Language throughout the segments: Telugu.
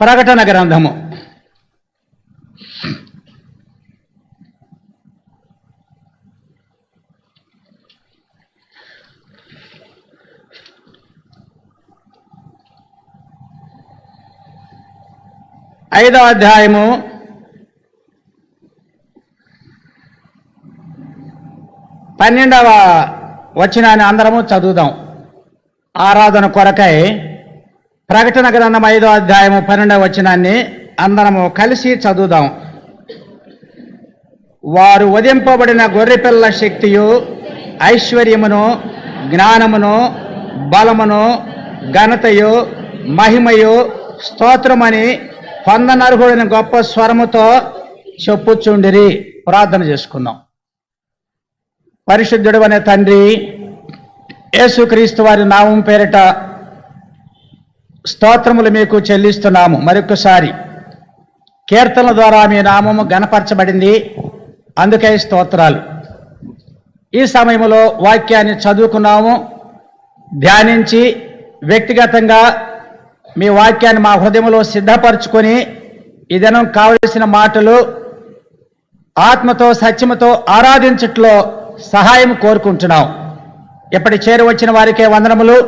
ప్రకటన గ్రంథము 5వ అధ్యాయము 12వ వచనాన్ని అందరము చదువుదాం. ఆరాధన కొరకై ప్రకటన గ్రంథం 5వ అధ్యాయము 12వ వచనాన్ని అందరము కలిసి చదువుదాం. వారు వధింపబడిన గొర్రెపిల్ల శక్తియు ఐశ్వర్యమును జ్ఞానమును బలమును ఘనతయు మహిమయు స్తోత్రమని పొందనర్హుడైన గొప్ప స్వరముతో చెప్పుచుండిరి. ప్రార్థన చేసుకుందాం. పరిశుద్ధుడు అనే తండ్రి, యేసుక్రీస్తు వారి నామం పేరిట స్తోత్రములు మీకు చెల్లిస్తున్నాము. మరొకసారి కీర్తనల ద్వారా మీ నామము ఘనపరచబడింది, అందుకే స్తోత్రాలు. ఈ సమయంలో వాక్యాన్ని చదువుకున్నాము, ధ్యానించి వ్యక్తిగతంగా మీ వాక్యాన్ని మా హృదయంలో సిద్ధపరచుకొని ఈ దినం కావలసిన మాటలు ఆత్మతో సత్యముతో ఆరాధించట్లో సహాయం కోరుకుంటున్నాం. ఇప్పటి చేరువచ్చిన వారికే వందనములు.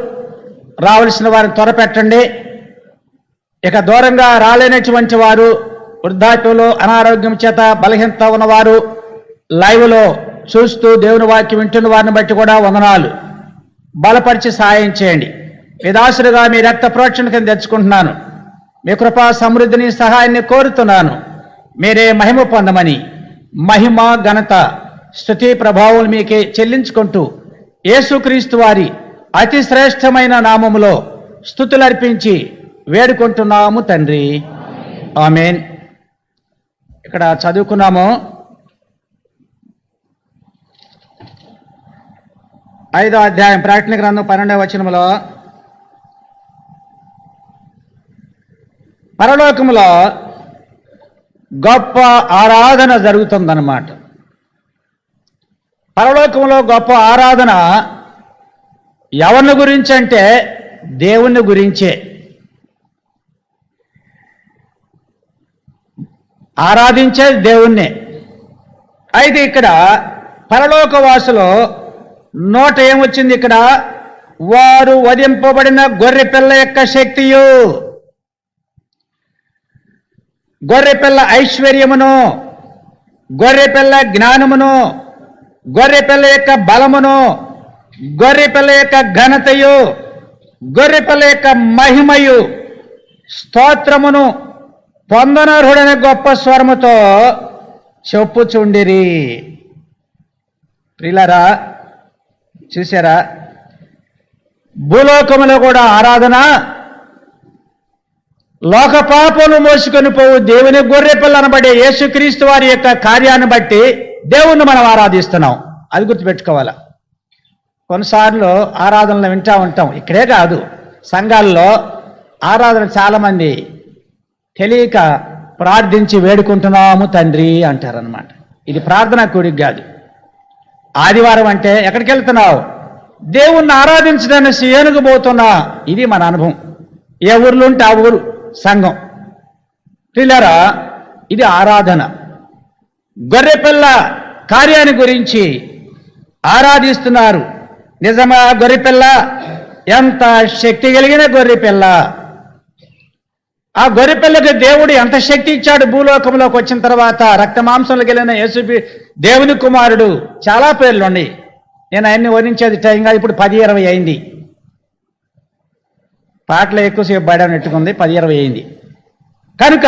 రావలసిన వారిని త్వరపెట్టండి. ఇక దూరంగా రాలేనటువంటి వారు, వృద్ధాప్యంలో అనారోగ్యం చేత బలహీనత ఉన్నవారు, లైవ్లో చూస్తూ దేవుని వాక్యం వింటున్న వారిని బట్టి కూడా వందనాలు. బలపరిచి సహాయం చేయండి. విదాసులుగా మీ రక్త ప్రోక్షణ కింద తెచ్చుకుంటున్నాను. మీ కృపా సమృద్ధిని సహాయాన్ని కోరుతున్నాను. మీరే మహిమ పొందమని మహిమ ఘనత స్తుతి ప్రభావం మీకే చెల్లించుకుంటూ యేసుక్రీస్తు వారి అతి శ్రేష్టమైన నామములో స్తుతులర్పించి వేడుకుంటున్నాము తండ్రి, ఆమేన్. ఇక్కడ చదువుకున్నాము 5వ అధ్యాయం ప్రకటన గ్రంథం 12వ వచనములో, పరలోకములో గొప్ప ఆరాధన జరుగుతుందన్నమాట. పరలోకంలో గొప్ప ఆరాధన ఎవరిని గురించి అంటే దేవుని గురించే. ఆరాధించే దేవుణ్ణే. అయితే ఇక్కడ పరలోకవాసులో నోట ఏమొచ్చింది? ఇక్కడ వారు వధింపబడిన గొర్రె పిల్ల యొక్క శక్తియు, గొర్రెపిల్ల ఐశ్వర్యమును, గొర్రెపిల్ల జ్ఞానమును, గొర్రెపిల్ల యొక్క బలమును, గొర్రెపిల్ల యొక్క ఘనతయు, గొర్రెపిల్ల యొక్క మహిమయు స్తోత్రమును పొందనర్హుడైన గొప్ప స్వరముతో చెప్పుచుండిరి. ప్రియులారా, చూసారా? భూలోకములో కూడా ఆరాధన, లోక పాపములు మోసుకొని పోవు దేవుని గొర్రెపిల్ల అనబడే యేసుక్రీస్తు వారి యొక్క కార్యాన్ని బట్టి దేవుణ్ణి మనం ఆరాధిస్తున్నాం. అది గుర్తుపెట్టుకోవాలా. కొన్నిసార్లు ఆరాధనలు వింటూ ఉంటాం. ఇక్కడే కాదు, సంఘాల్లో ఆరాధన చాలామంది తెలియక ప్రార్థించి వేడుకుంటున్నాము తండ్రి అంటారనమాట. ఇది ప్రార్థనా కూడిక కాదు. ఆదివారం అంటే ఎక్కడికి వెళ్తున్నావు? దేవుణ్ణి ఆరాధించడానికి సియోనుకు పోతున్నా. ఇది మన అనుభవం. ఏ ఊర్లో ఉంటే ఆ ఊరు సంఘం. పిల్లరా, ఇది ఆరాధన. గొర్రెపిల్ల కార్యాన్ని గురించి ఆరాధిస్తున్నారు. నిజమా? గొర్రెపిల్ల ఎంత శక్తి కలిగిన గొర్రెపిల్ల. ఆ గొర్రెపిల్లకి దేవుడు ఎంత శక్తి ఇచ్చాడు. భూలోకంలోకి వచ్చిన తర్వాత రక్త మాంసంలో కలిగిన యేసు దేవుని కుమారుడు. చాలా పేర్లు ఉన్నాయి. నేను ఆయన్ని వర్ణించేది టైం కాదు. ఇప్పుడు 10-20 అయింది. పాటలు ఎక్కువసేపు బయట నెట్టుకుంది. 10-20 అయింది. కనుక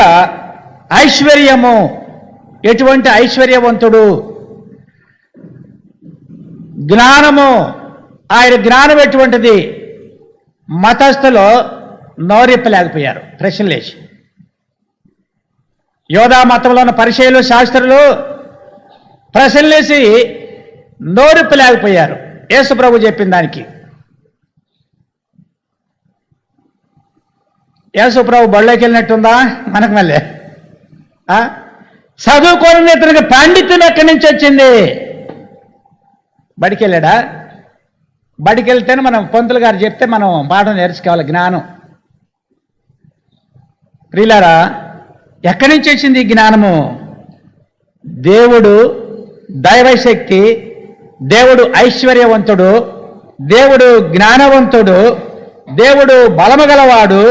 ఐశ్వర్యము, ఎటువంటి ఐశ్వర్యవంతుడు. జ్ఞానము, ఆయన జ్ఞానం ఎటువంటిది. మతస్థులు నోరెప్పలేకపోయారు ప్రశ్నలేసి. యోధా మతంలో ఉన్న పరిచయులు శాస్త్రులు ప్రశ్నలేసి నోరెప్పలేకపోయారు యేసు ప్రభు చెప్పిన దానికి. యేసు ప్రభు బళ్ళోకి వెళ్ళినట్టుందా మనకు? మళ్ళీ చదువుకోని ఇతనికి పండితులు ఎక్కడి నుంచి వచ్చింది? బడికి వెళ్ళాడా? బడికి వెళ్తేనే మనం పంతులు గారు చెప్తే మనం పాఠం నేర్చుకోవాలి. జ్ఞానం ప్రియులారా, ఎక్కడి నుంచి వచ్చింది ఈ జ్ఞానము? దేవుడు దైవశక్తి, దేవుడు ఐశ్వర్యవంతుడు, దేవుడు జ్ఞానవంతుడు, దేవుడు బలము గలవాడు,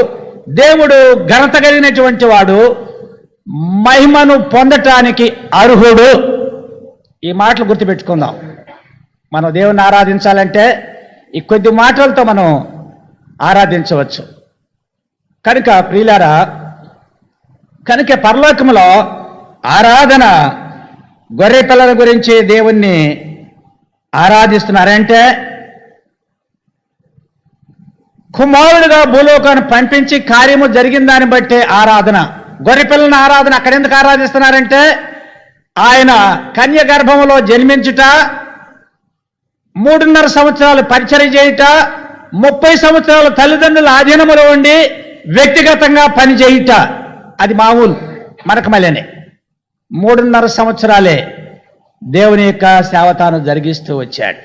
దేవుడు ఘనత కలిగినటువంటి వాడు, మహిమను పొందటానికి అర్హుడు. ఈ మాటలు గుర్తుపెట్టుకుందాం. మనం దేవుణ్ణి ఆరాధించాలంటే ఈ కొద్ది మాటలతో మనం ఆరాధించవచ్చు. కనుక ప్రియులారా, కనుక పరలోకములో ఆరాధన, గొర్రె పిల్లల గురించి దేవుణ్ణి ఆరాధిస్తున్నారంటే కుమారుడుగా భూలోకాన్ని పంపించి కార్యము జరిగిన దాన్ని బట్టే ఆరాధన. గొర్రె పిల్లల ఆరాధన అక్కడ ఎందుకు ఆరాధిస్తున్నారంటే ఆయన కన్య గర్భంలో జన్మించుట, 3.5 సంవత్సరాలు పరిచర్య చేయుట, 30 సంవత్సరాలు తల్లిదండ్రుల ఆధీనములో ఉండి వ్యక్తిగతంగా పని చేయుట. అది మామూలు, మనకు మళ్ళీనే 3.5 సంవత్సరాలే దేవుని యొక్క సేవ తాను జరిగిస్తూ వచ్చాడు.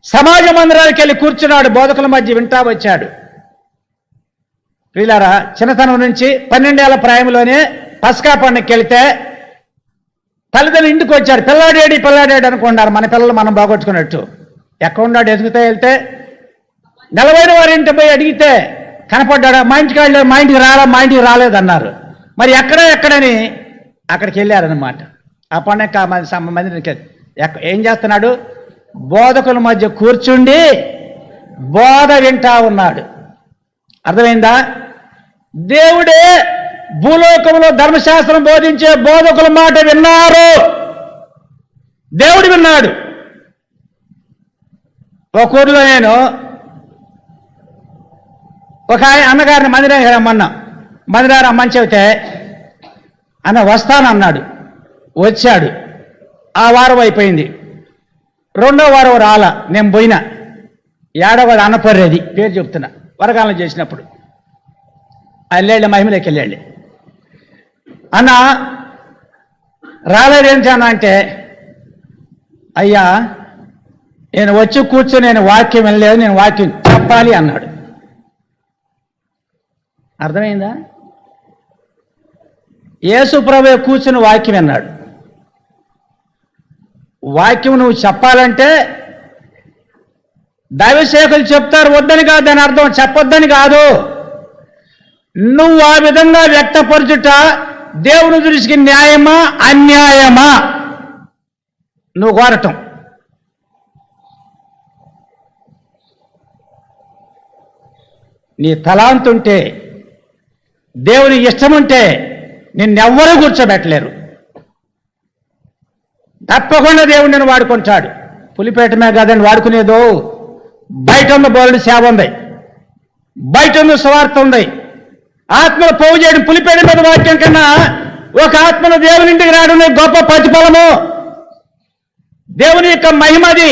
సమాజ మందిరానికి వెళ్ళి కూర్చున్నాడు, బోధకుల మధ్య వింటా వచ్చాడు. ప్రియులారా, చిన్నతనం నుంచి 12 ఏళ్ల ప్రాయంలోనే పస్కా పండుగకి వెళితే తల్లిదండ్రులు ఇంటికి వచ్చారు. పిల్లాడేడి అనుకున్నారు. మన పిల్లలు మనం బాగొట్టుకున్నట్టు. ఎక్కడున్నాడు ఎదుగుతా వెళ్తే నిలబడిన వారి ఇంటి పోయి అడిగితే కనపడ్డాడా? మా ఇంటికి వెళ్ళారు. మా ఇంటికి రాలేదన్నారు. మరి ఎక్కడని అక్కడికి వెళ్ళారనమాట. ఆ పండుగ మందికి ఏం చేస్తున్నాడు? బోధకుల మధ్య కూర్చుండి బోధ వింటా ఉన్నాడు. అర్థమైందా? దేవుడే భూలోకంలో ధర్మశాస్త్రం బోధించే బోధకుల మాట విన్నారు. దేవుడు విన్నాడు. ఒక ఊరిలో నేను ఒక అన్నగారిని మందిరానికి రమ్మన్నా. మందిరాన్ని రమ్మని చెబితే అన్న వస్తానన్నాడు. వచ్చాడు. ఆ వారం అయిపోయింది. 2వ వారం రాలా. నేను పోయినా. 7వ అన్నపర్రేది పేరు చెప్తున్నా. వరగాలం చేసినప్పుడు వెళ్ళాడు, మహిమలోకి వెళ్ళాడు. అన్న రాలేదేంటి అన్న అంటే, అయ్యా నేను వచ్చి కూర్చొని నేను వాక్యం వెళ్ళలేదు, నేను వాక్యం చెప్పాలి అన్నాడు. అర్థమైందా? యేసు ప్రభువే కూర్చుని వాక్యం అన్నాడు. వాక్యం నువ్వు చెప్పాలంటే దైవసేవకులు చెప్తారు, వద్దని కాదు దాని అర్థం, చెప్పొద్దని కాదు. నువ్వు ఆ విధంగా వ్యక్తపరచుట దేవుని దృష్టికి న్యాయమా అన్యాయమా నువ్వు కోరటం. నీ తలాంతుంటే, దేవుని ఇష్టముంటే నిన్నెవ్వరూ కూర్చోబెట్టలేరు. తప్పకుండా దేవుడు నేను వాడుకుంటాడు. పులిపేట మీద కాదండి వాడుకునేదో, బయట ఉన్న బోలుడి సేవ ఉంది, బయట ఉన్న సువార్త ఉంది. ఆత్మను పోగు చేయడం పులిపేట మీద వాక్యం కన్నా ఒక ఆత్మను దేవుని ఇంటికి రావడం గొప్ప ప్రతిఫలము. దేవుని యొక్క మహిమది.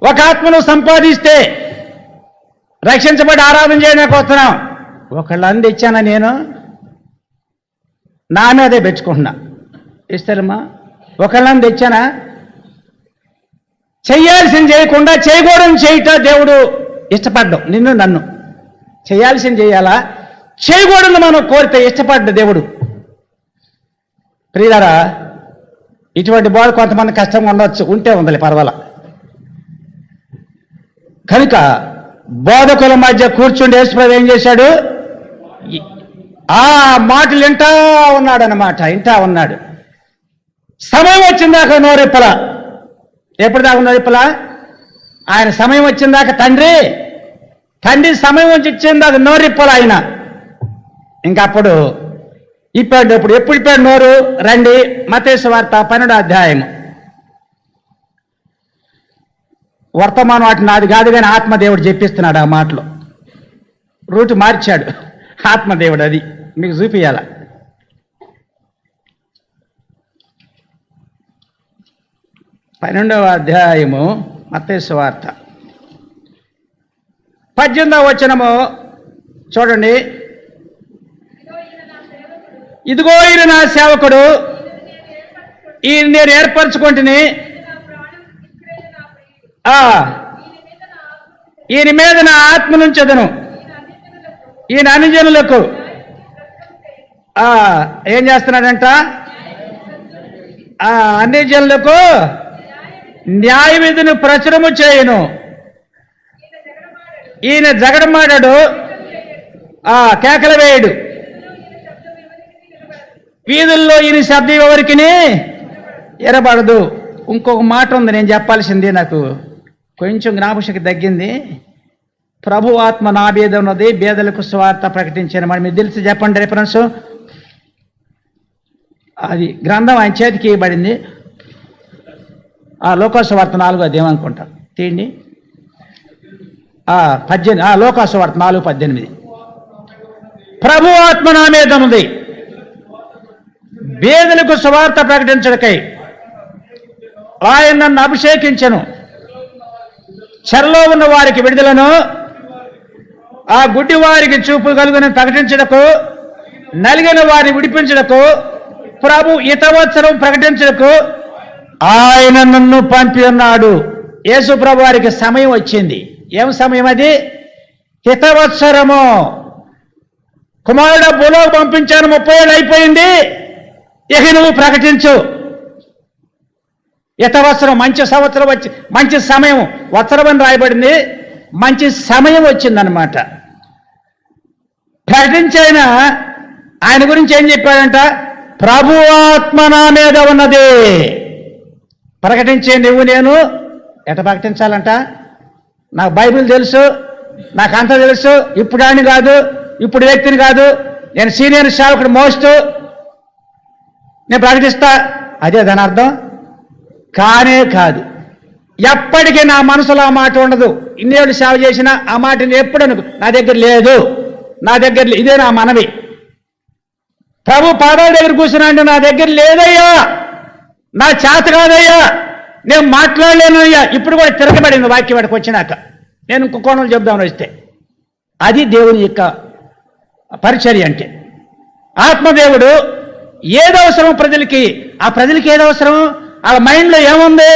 ఒక ఆత్మను సంపాదిస్తే రక్షించబడి ఆరాధన చేయడానికి వస్తున్నాం. ఒకళ్ళని తెచ్చానా నేను? నా మీదే పెంచుకుంటున్నా. ఇస్తారమ్మా? ఒకళ్ళని తెచ్చానా? చెయ్యాల్సింది చేయకుండా చేయకూడదు చేయట దేవుడు ఇష్టపడ్డాం. నిన్ను నన్ను చేయాల్సింది చేయాలా, చేయకూడదు మనం కోరితే ఇష్టపడ్డ దేవుడు. ప్రియులారా, ఇటువంటి బోధ కొంతమంది కష్టంగా ఉండవచ్చు, ఉంటే ఉందలే పర్వాలా. కనుక బోధకుల మధ్య కూర్చుండి యేసుప్రభు ఏం చేశాడు? ఆ మాటలు వింటా ఉన్నాడు అన్నమాట. వింటా ఉన్నాడు. సమయం వచ్చిందాకా నోరెప్పల. ఎప్పుడు దాకా నోరెప్పల? ఆయన సమయం వచ్చిందాక తండ్రి సమయం వచ్చిందాక నోరెప్పల ఆయన. ఇంకా అప్పుడు ఇప్పాడు. ఎప్పుడు ఇప్పాడు నోరు? రండి మత్తయి సువార్త 12వ అధ్యాయం. వర్తమానం వాటి నాది కాదు కానీ ఆత్మదేవుడు చెప్పిస్తున్నాడు ఆ మాటలు. రూటు మార్చాడు ఆత్మదేవుడు. అది మీకు చూపియాల. పన్నెండవ అధ్యాయము మత్తయి సువార్త 18వ వచనము చూడండి. ఇదిగో ఈయన నా సేవకుడు, ఈయన నేను ఏర్పరచుకుంటుని, ఈయన మీద నా ఆత్మ నుంచెదను, ఈయన అన్యజనులకు ఏం చేస్తున్నాడంట? అన్ని జనులకు న్యాయ విధిని ప్రచురము చేయను. ఈయన జగడమాడాడు, కేకలు వేయడు. వీధుల్లో ఈయన శబ్దం ఎవరికి ఎరబడదు. ఇంకొక మాట ఉంది, నేను చెప్పాల్సింది, నాకు కొంచెం జ్ఞాపశక్తి తగ్గింది. ప్రభు ఆత్మ నా మీద ఉన్నది, బేదలకు సువార్త ప్రకటించాను. మరి మీరు తెలిసి చెప్పండి రిఫరెన్స్. అది గ్రంథం ఆయన చేతికి ఇవ్వబడింది. లోకాసువార్త 4వ అధ్యాయం అనుకుంటా, తీయండి. 18 లోకాసువార్త 4:18. ప్రభు ఆత్మ నా మీద ఉన్నది, బేదలకు సువార్త ప్రకటించడకై ఆయన నన్ను అభిషేకించను, చెరలో ఉన్న వారికి విడుదలను, ఆ గుడ్డి వారికి చూపు కలుగుని ప్రకటించడకు, నలిగిన వారిని విడిపించడకు, ప్రభు హితవత్సరం ప్రకటించడకు ఆయన నన్ను పంపి ఉన్నాడు. యేసు ప్రభు వారికి సమయం వచ్చింది. ఏం సమయం అది? హితవత్సరము. కుమారుడు భూలోకి పంపించాను, 30 ఏళ్ళు అయిపోయింది, ఇక నువ్వు ప్రకటించు. హితవత్సరం, మంచి సంవత్సరం వచ్చి, మంచి సమయం, వత్సరం అని రాయబడింది, మంచి సమయం వచ్చిందనమాట. ప్రకటించైనా ఆయన గురించి ఏం చెప్పాడంట? ప్రభు ఆత్మ నా మీద ఉన్నది. ప్రకటించే నువ్వు నేను ఎట ప్రకటించాలంట? నాకు బైబిల్ తెలుసు, నాకు అంత తెలుసు, ఇప్పుడు అని కాదు, ఇప్పుడు వ్యక్తిని కాదు, నేను సీనియర్ సేవకుడు మోస్తూ నేను ప్రకటిస్తా, అదే దాని అర్థం కానే కాదు. ఎప్పటికీ నా మనసులో ఆ మాట ఉండదు. ఇన్నేళ్ళు సేవ చేసినా ఆ మాట ఎప్పుడు నా దగ్గర లేదు, నా దగ్గర ఇదే నా మనవి. ప్రభు పాదాల దగ్గర కూర్చున్నాంటే నా దగ్గర లేదయ్యా, నా చేత కాదయ్యా, నేను మాట్లాడలేనయ్యా. ఇప్పుడు కూడా తిరగబడింది వాక్యం వాడికి వచ్చినాక. నేను ఇంకో కోణంలో చెప్దామని వస్తే, అది దేవుని యొక్క పరిచర్య అంటే. ఆత్మదేవుడు ఏదవసరం ప్రజలకి, ఆ ప్రజలకి ఏదవసరం, వాళ్ళ మైండ్లో ఏముంది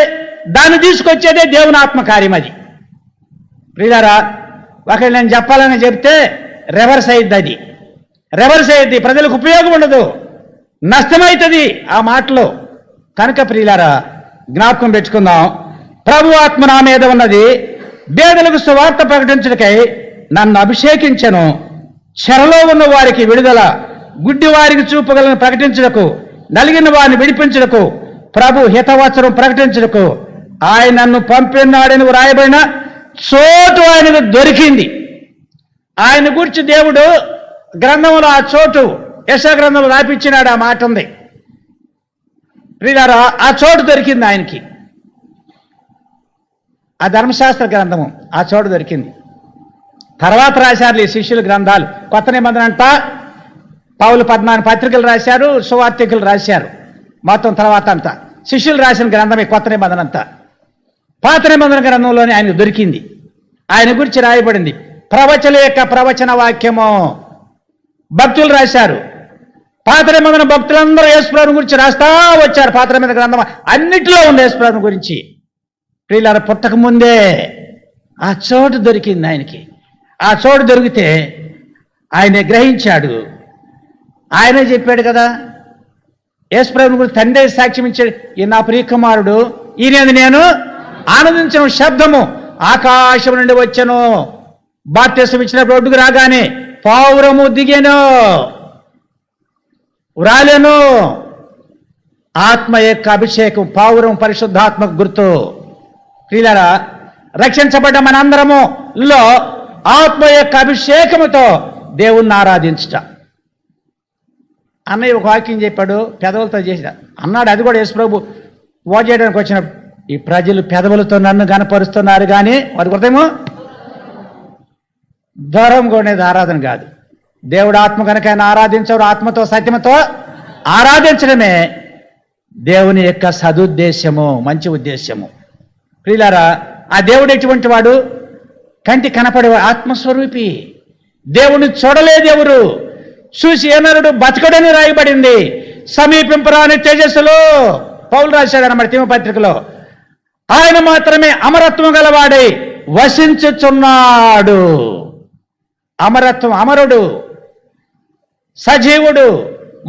దాన్ని తీసుకొచ్చేదే దేవుని ఆత్మకార్యం. అది ప్రియులారా, ఒకవేళ నేను చెప్పాలని చెప్తే రివర్స్ అయ్యిద్ది. అది రివర్స్ అయ్యిద్ది, ప్రజలకు ఉపయోగం ఉండదు, నష్టమవుతుంది ఆ మాటలో. కనుక ప్రియులారా, జ్ఞాపకం పెట్టుకుందాం. ప్రభు ఆత్మ నా మీద ఉన్నది, బేదలకు సువార్త ప్రకటించడకై నన్ను అభిషేకించను, చెరలో ఉన్న వారికి విడుదల, గుడ్డి వారికి చూపగలను ప్రకటించడకు, నలిగిన వారిని విడిపించడకు, ప్రభు హితవత్సరం ప్రకటించడకు ఆయన నన్ను పంపినాడని వ్రాయబడిన చోటు ఆయనకు దొరికింది. ఆయన గురించి దేవుడు గ్రంథంలో ఆ చోటు యెషయా గ్రంథంలో రాపించినాడు. ఆ మాట ఉంది ప్రియులారా, ఆ చోటు దొరికింది ఆయనకి. ఆ ధర్మశాస్త్ర గ్రంథము ఆ చోటు దొరికింది. తర్వాత రాశారు ఈ శిష్యుల గ్రంథాలు. కొత్త నిబంధన అంతా పౌలు 14 పత్రికలు రాశారు, సువార్తికులు రాశారు. మొత్తం తర్వాత అంతా శిష్యులు రాసిన గ్రంథమే కొత్త నిబంధన అంతా. పాత నిబంధన గ్రంథంలోనే ఆయనకు దొరికింది. ఆయన గురించి రాయబడింది. ప్రవచన యొక్క ప్రవచన వాక్యము భక్తులు రాశారు. పాత నిబంధన భక్తులందరూ యేసుప్రభుని గురించి రాస్తా వచ్చారు. పాత నిబంధన గ్రంథం అన్నిటిలో ఉంది యేసుప్రభుని గురించి. ప్రియులార, పుట్టక ముందే ఆ చోటు దొరికింది ఆయనకి. ఆ చోటు దొరికితే ఆయన గ్రహించాడు. ఆయనే చెప్పాడు కదా, యేసుప్రభుని గురించి తండ్రి సాక్ష్యం ఇచ్చాడు, ఈ నా ప్రియకుమారుడు, ఈయన నేను ఆనందించిన శబ్దము ఆకాశం నుండి వచ్చాను. బాప్తిసం ఇచ్చిన రోడ్డుకు రాగానే పావురము దిగాను, వ్రాలేను. ఆత్మ యొక్క అభిషేకం, పావురం పరిశుద్ధాత్మకు గుర్తు. ప్రియులారా, రక్షించబడ్డ మనందరములో ఆత్మ యొక్క అభిషేకముతో దేవుణ్ణి ఆరాధించుట. అన్నయ్య ఒక వాక్యం చెప్పాడు, పెదవులతో చేసిన అన్నాడు. అది కూడా యేసుప్రభు ఓ చేయడానికి వచ్చినప్పుడు, ఈ ప్రజలు పెదవులతో నన్ను గనపరుస్తున్నారు కానీ వారి హృదయము దూరం కొనేది ఆరాధన కాదు. దేవుడు ఆత్మ కనుక ఆయన ఆరాధించడు. ఆత్మతో సత్యముతో ఆరాధించడమే దేవుని యొక్క సదుద్దేశము, మంచి ఉద్దేశము. ప్రియులారా, ఆ దేవుడు ఎటువంటి వాడు? కంటి కనపడేవాడు, ఆత్మస్వరూపి. దేవుని చూడలేదు ఎవరు, చూసి ఏనరుడు బతకడని రాయబడింది. సమీపింపరాని తేజస్సులో పౌలు రాశాడు అన్నమాట తిమోపత్రికలో. ఆయన మాత్రమే అమరత్వం గలవాడై వసించుచున్నాడు. అమరత్వం, అమరుడు, సజీవుడు,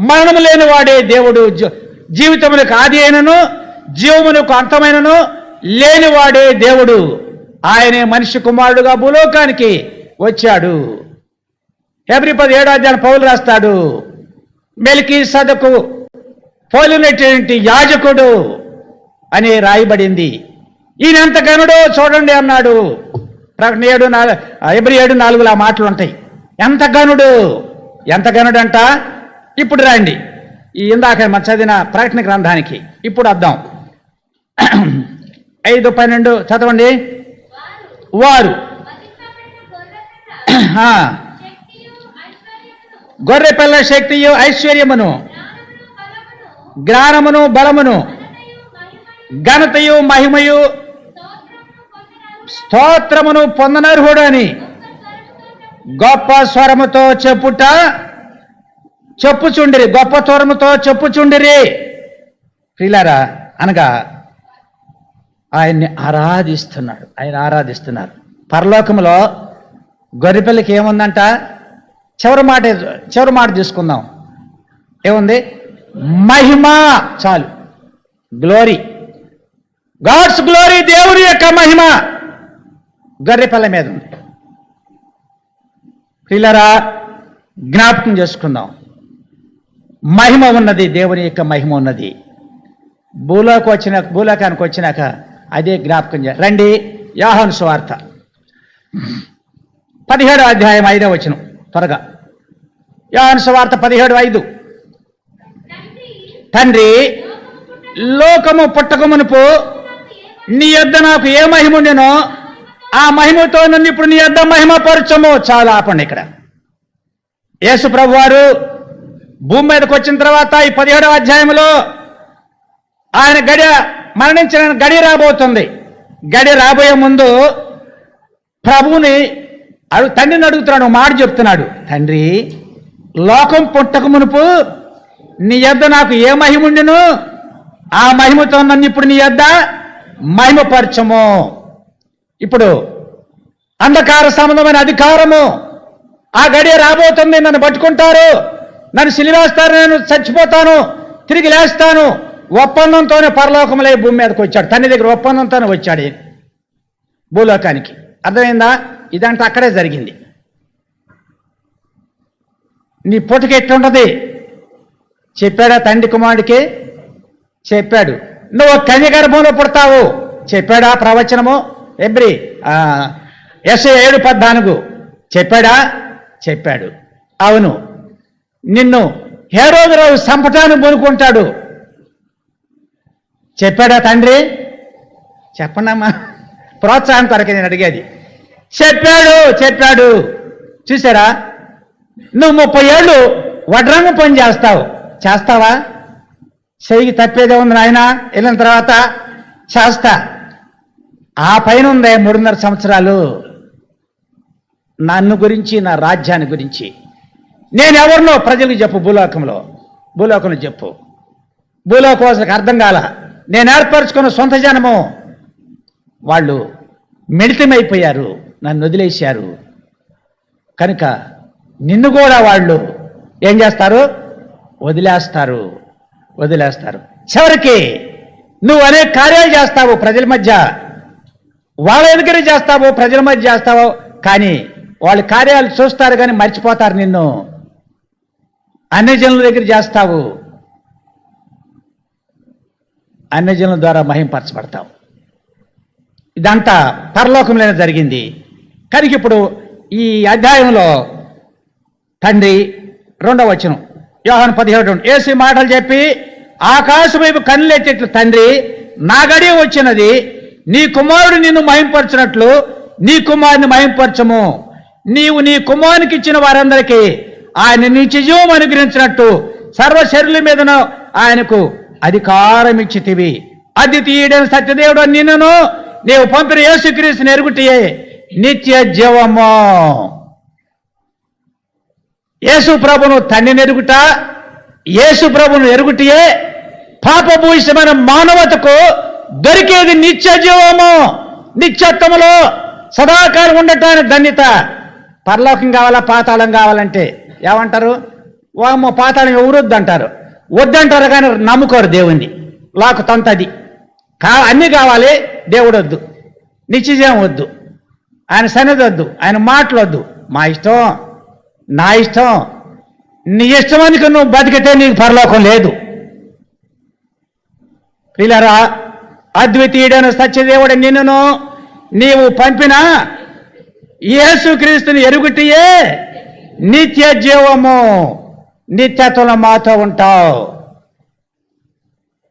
మరణము లేని వాడే దేవుడు. జీవితమునకు ఆది అయినను జీవమునకు అంతమైనను లేనివాడే దేవుడు. ఆయనే మనిషి కుమారుడుగా భూలోకానికి వచ్చాడు. హెబ్రీ 17 పౌలు రాస్తాడు, మెల్కీసెదెకు పోలినటువంటి యాజకుడు అని రాయబడింది. ఈయన ఎంత గనుడో చూడండి అన్నాడు. ప్రకటన 7:4 హెబ్రీ 7:4 ఆ మాటలు ఉంటాయి. ఎంత గనుడు అంట. ఇప్పుడు రండి ఈ ఇందాక మనం చదివిన ప్రకటన గ్రంథానికి ఇప్పుడు వద్దాం. 5:12 చదవండి. వారు గొర్రెపిల్ల శక్తియు ఐశ్వర్యమును జ్ఞానమును బలమును ఘనతయు మహిమయు స్తోత్రమును పొందనర్హుడు అని గొప్ప స్వరముతో చెప్పుచుండిరి. గొప్ప స్వరముతో చెప్పుచుండిరి. ప్రియులారా, అనగా ఆయన్ని ఆరాధిస్తున్నారు. పరలోకములో గొర్రెపిల్లకి ఏముందంట? చివరి మాట తీసుకుందాం. ఏముంది? మహిమ. చాలు. గ్లోరీ, గాడ్స్ గ్లోరీ, దేవుడి యొక్క మహిమ గొర్రెపిల్ల మీద ఉంది. ప్రియులారా, జ్ఞాపకం చేసుకుందాం. మహిమ ఉన్నది, దేవుని యొక్క మహిమ ఉన్నది. భూలోకానికి వచ్చినాక అదే జ్ఞాపకం రండి. యోహాను సువార్త 17:5 త్వరగా. యోహాను సువార్త 17:5. తండ్రి, లోకము పుట్టక మునుపు నీ యొద్ద నాకు ఏ మహిమ ఉండెనో ఆ మహిమతో నన్ను ఇప్పుడు నీ యొద్ద మహిమ పరచము. చాలా ఆపండి. ఇక్కడ యేసు ప్రభు వారు భూమి మీదకి వచ్చిన తర్వాత ఈ 17వ అధ్యాయంలో ఆయన మరణించిన గడి రాబోతుంది. గడి రాబోయే ముందు ప్రభువుని తండ్రిని అడుగుతున్నాడు, మాట చెప్తున్నాడు. తండ్రి, లోకం పుట్టక మునుపు నీ యొద్ద నాకు ఏ మహిమ ఉండెను ఆ మహిమతో నన్ను ఇప్పుడు నీ యొద్ద మహిమపరచము. ఇప్పుడు అంధకార సంబంధమైన అధికారము ఆ గడియ రాబోతుంది. నన్ను పట్టుకుంటారు, నన్ను సిలివేస్తారు, నేను చచ్చిపోతాను, తిరిగి లేస్తాను. ఒప్పందంతోనే పరలోకములే భూమి మీదకి వచ్చాడు. తండ్రి దగ్గర ఒప్పందంతోనే వచ్చాడు భూలోకానికి. అర్థమైందా? ఇదంటే అక్కడే జరిగింది. నీ పుట్టుక ఎట్లుంటది చెప్పాడా? తండ్రి కుమారుడికి చెప్పాడు. నువ్వు కన్య గర్భంలో పుడతావు చెప్పాడా? ప్రవచనము హెబ్రీ 7:14 చెప్పాడా? చెప్పాడు. అవును, నిన్ను హేరోదు రాజు సంపటాన్ని పూనుకుంటాడు చెప్పాడా తండ్రి? చెప్పండమ్మా, ప్రోత్సాహం కొరకే నేను అడిగేది. చెప్పాడు. చూసారా? నువ్వు 30 ఏళ్ళు వడ్రంగం పని చేస్తావా? చెయ్యి తప్పేదే ఉంది నాయన, వెళ్ళిన తర్వాత చేస్తా. ఆ పైన ఉందే 3.5 సంవత్సరాలు నన్ను గురించి, నా రాజ్యాన్ని గురించి. నేను ఎవరినో ప్రజలకు చెప్పు, భూలోకంలో చెప్పు. భూలోకవాసులకు అర్థం కాల. నేను ఏర్పరచుకున్న సొంత జనము వాళ్ళు మిళితమైపోయారు, నన్ను వదిలేశారు. కనుక నిన్ను కూడా వాళ్ళు ఏం చేస్తారు? వదిలేస్తారు. చివరికి నువ్వు అనేక కార్యాలు చేస్తావు ప్రజల మధ్య, వాళ్ళ దగ్గర చేస్తావు, ప్రజల మధ్య చేస్తావు. కానీ వాళ్ళ కార్యాలు చూస్తారు కానీ మర్చిపోతారు నిన్ను. అన్ని జనుల దగ్గర చేస్తావు, అన్ని జనుల ద్వారా మహింపరచబడతావు. ఇదంతా పరలోకంలోనే జరిగింది. కనుక ఇప్పుడు ఈ అధ్యాయంలో తండ్రి 2వ వచనం యోహాను 17 యేసు మాటలు చెప్పి ఆకాశం వైపు కన్నులెత్తేట్లు, తండ్రి, నా గడియ వచ్చినది, నీ కుమారుడు నిన్ను మహింపరచినట్లు నీ కుమారుని మహింపరచము. నీవు నీ కుమారునికి ఇచ్చిన వారందరికీ ఆయన నిత్య జీవం అనుగ్రహించినట్టు సర్వశరీరుల మీదను ఆయనకు అధికారం ఇచ్చితివి. అద్వితీయుడైన సత్యదేవుడు నిన్నును నీవు పంపిన యేసుక్రీస్తుని ఎరుగుటియే నిత్య జీవము. యేసు ప్రభును తండ్రిని ఎరుగుట, యేసు ప్రభును ఎరుగుటియే పాపభూయిష్టమైన మానవతకు దొరికేది నిత్య జీవము. నిత్యత్వములో సదాకాలం ఉండటానికి ధన్యత. పరలోకం కావాలా, పాతాళం కావాలంటే ఏమంటారు? వామ పాతాళం ఎవరు వద్దంటారు, వద్దంటారు కానీ నమ్ముకోరు దేవుణ్ణి. లాకు తంతది అన్నీ కావాలి, దేవుడు వద్దు, నిత్యజీవం వద్దు, ఆయన సన్నిధి వద్దు, ఆయన మాటలు వద్దు. మా ఇష్టం, నా ఇష్టం, నీ ఇష్టమానికి నువ్వు బతికితే నీకు పరలోకం లేదు. ప్రియులారా, అద్వితీయుడైన సత్యదేవుడు నిన్నును నీవు పంపిన యేసుక్రీస్తుని ఎరుగుటియే నిత్య జీవము. నిత్యత్వంలో మాతో ఉంటావు.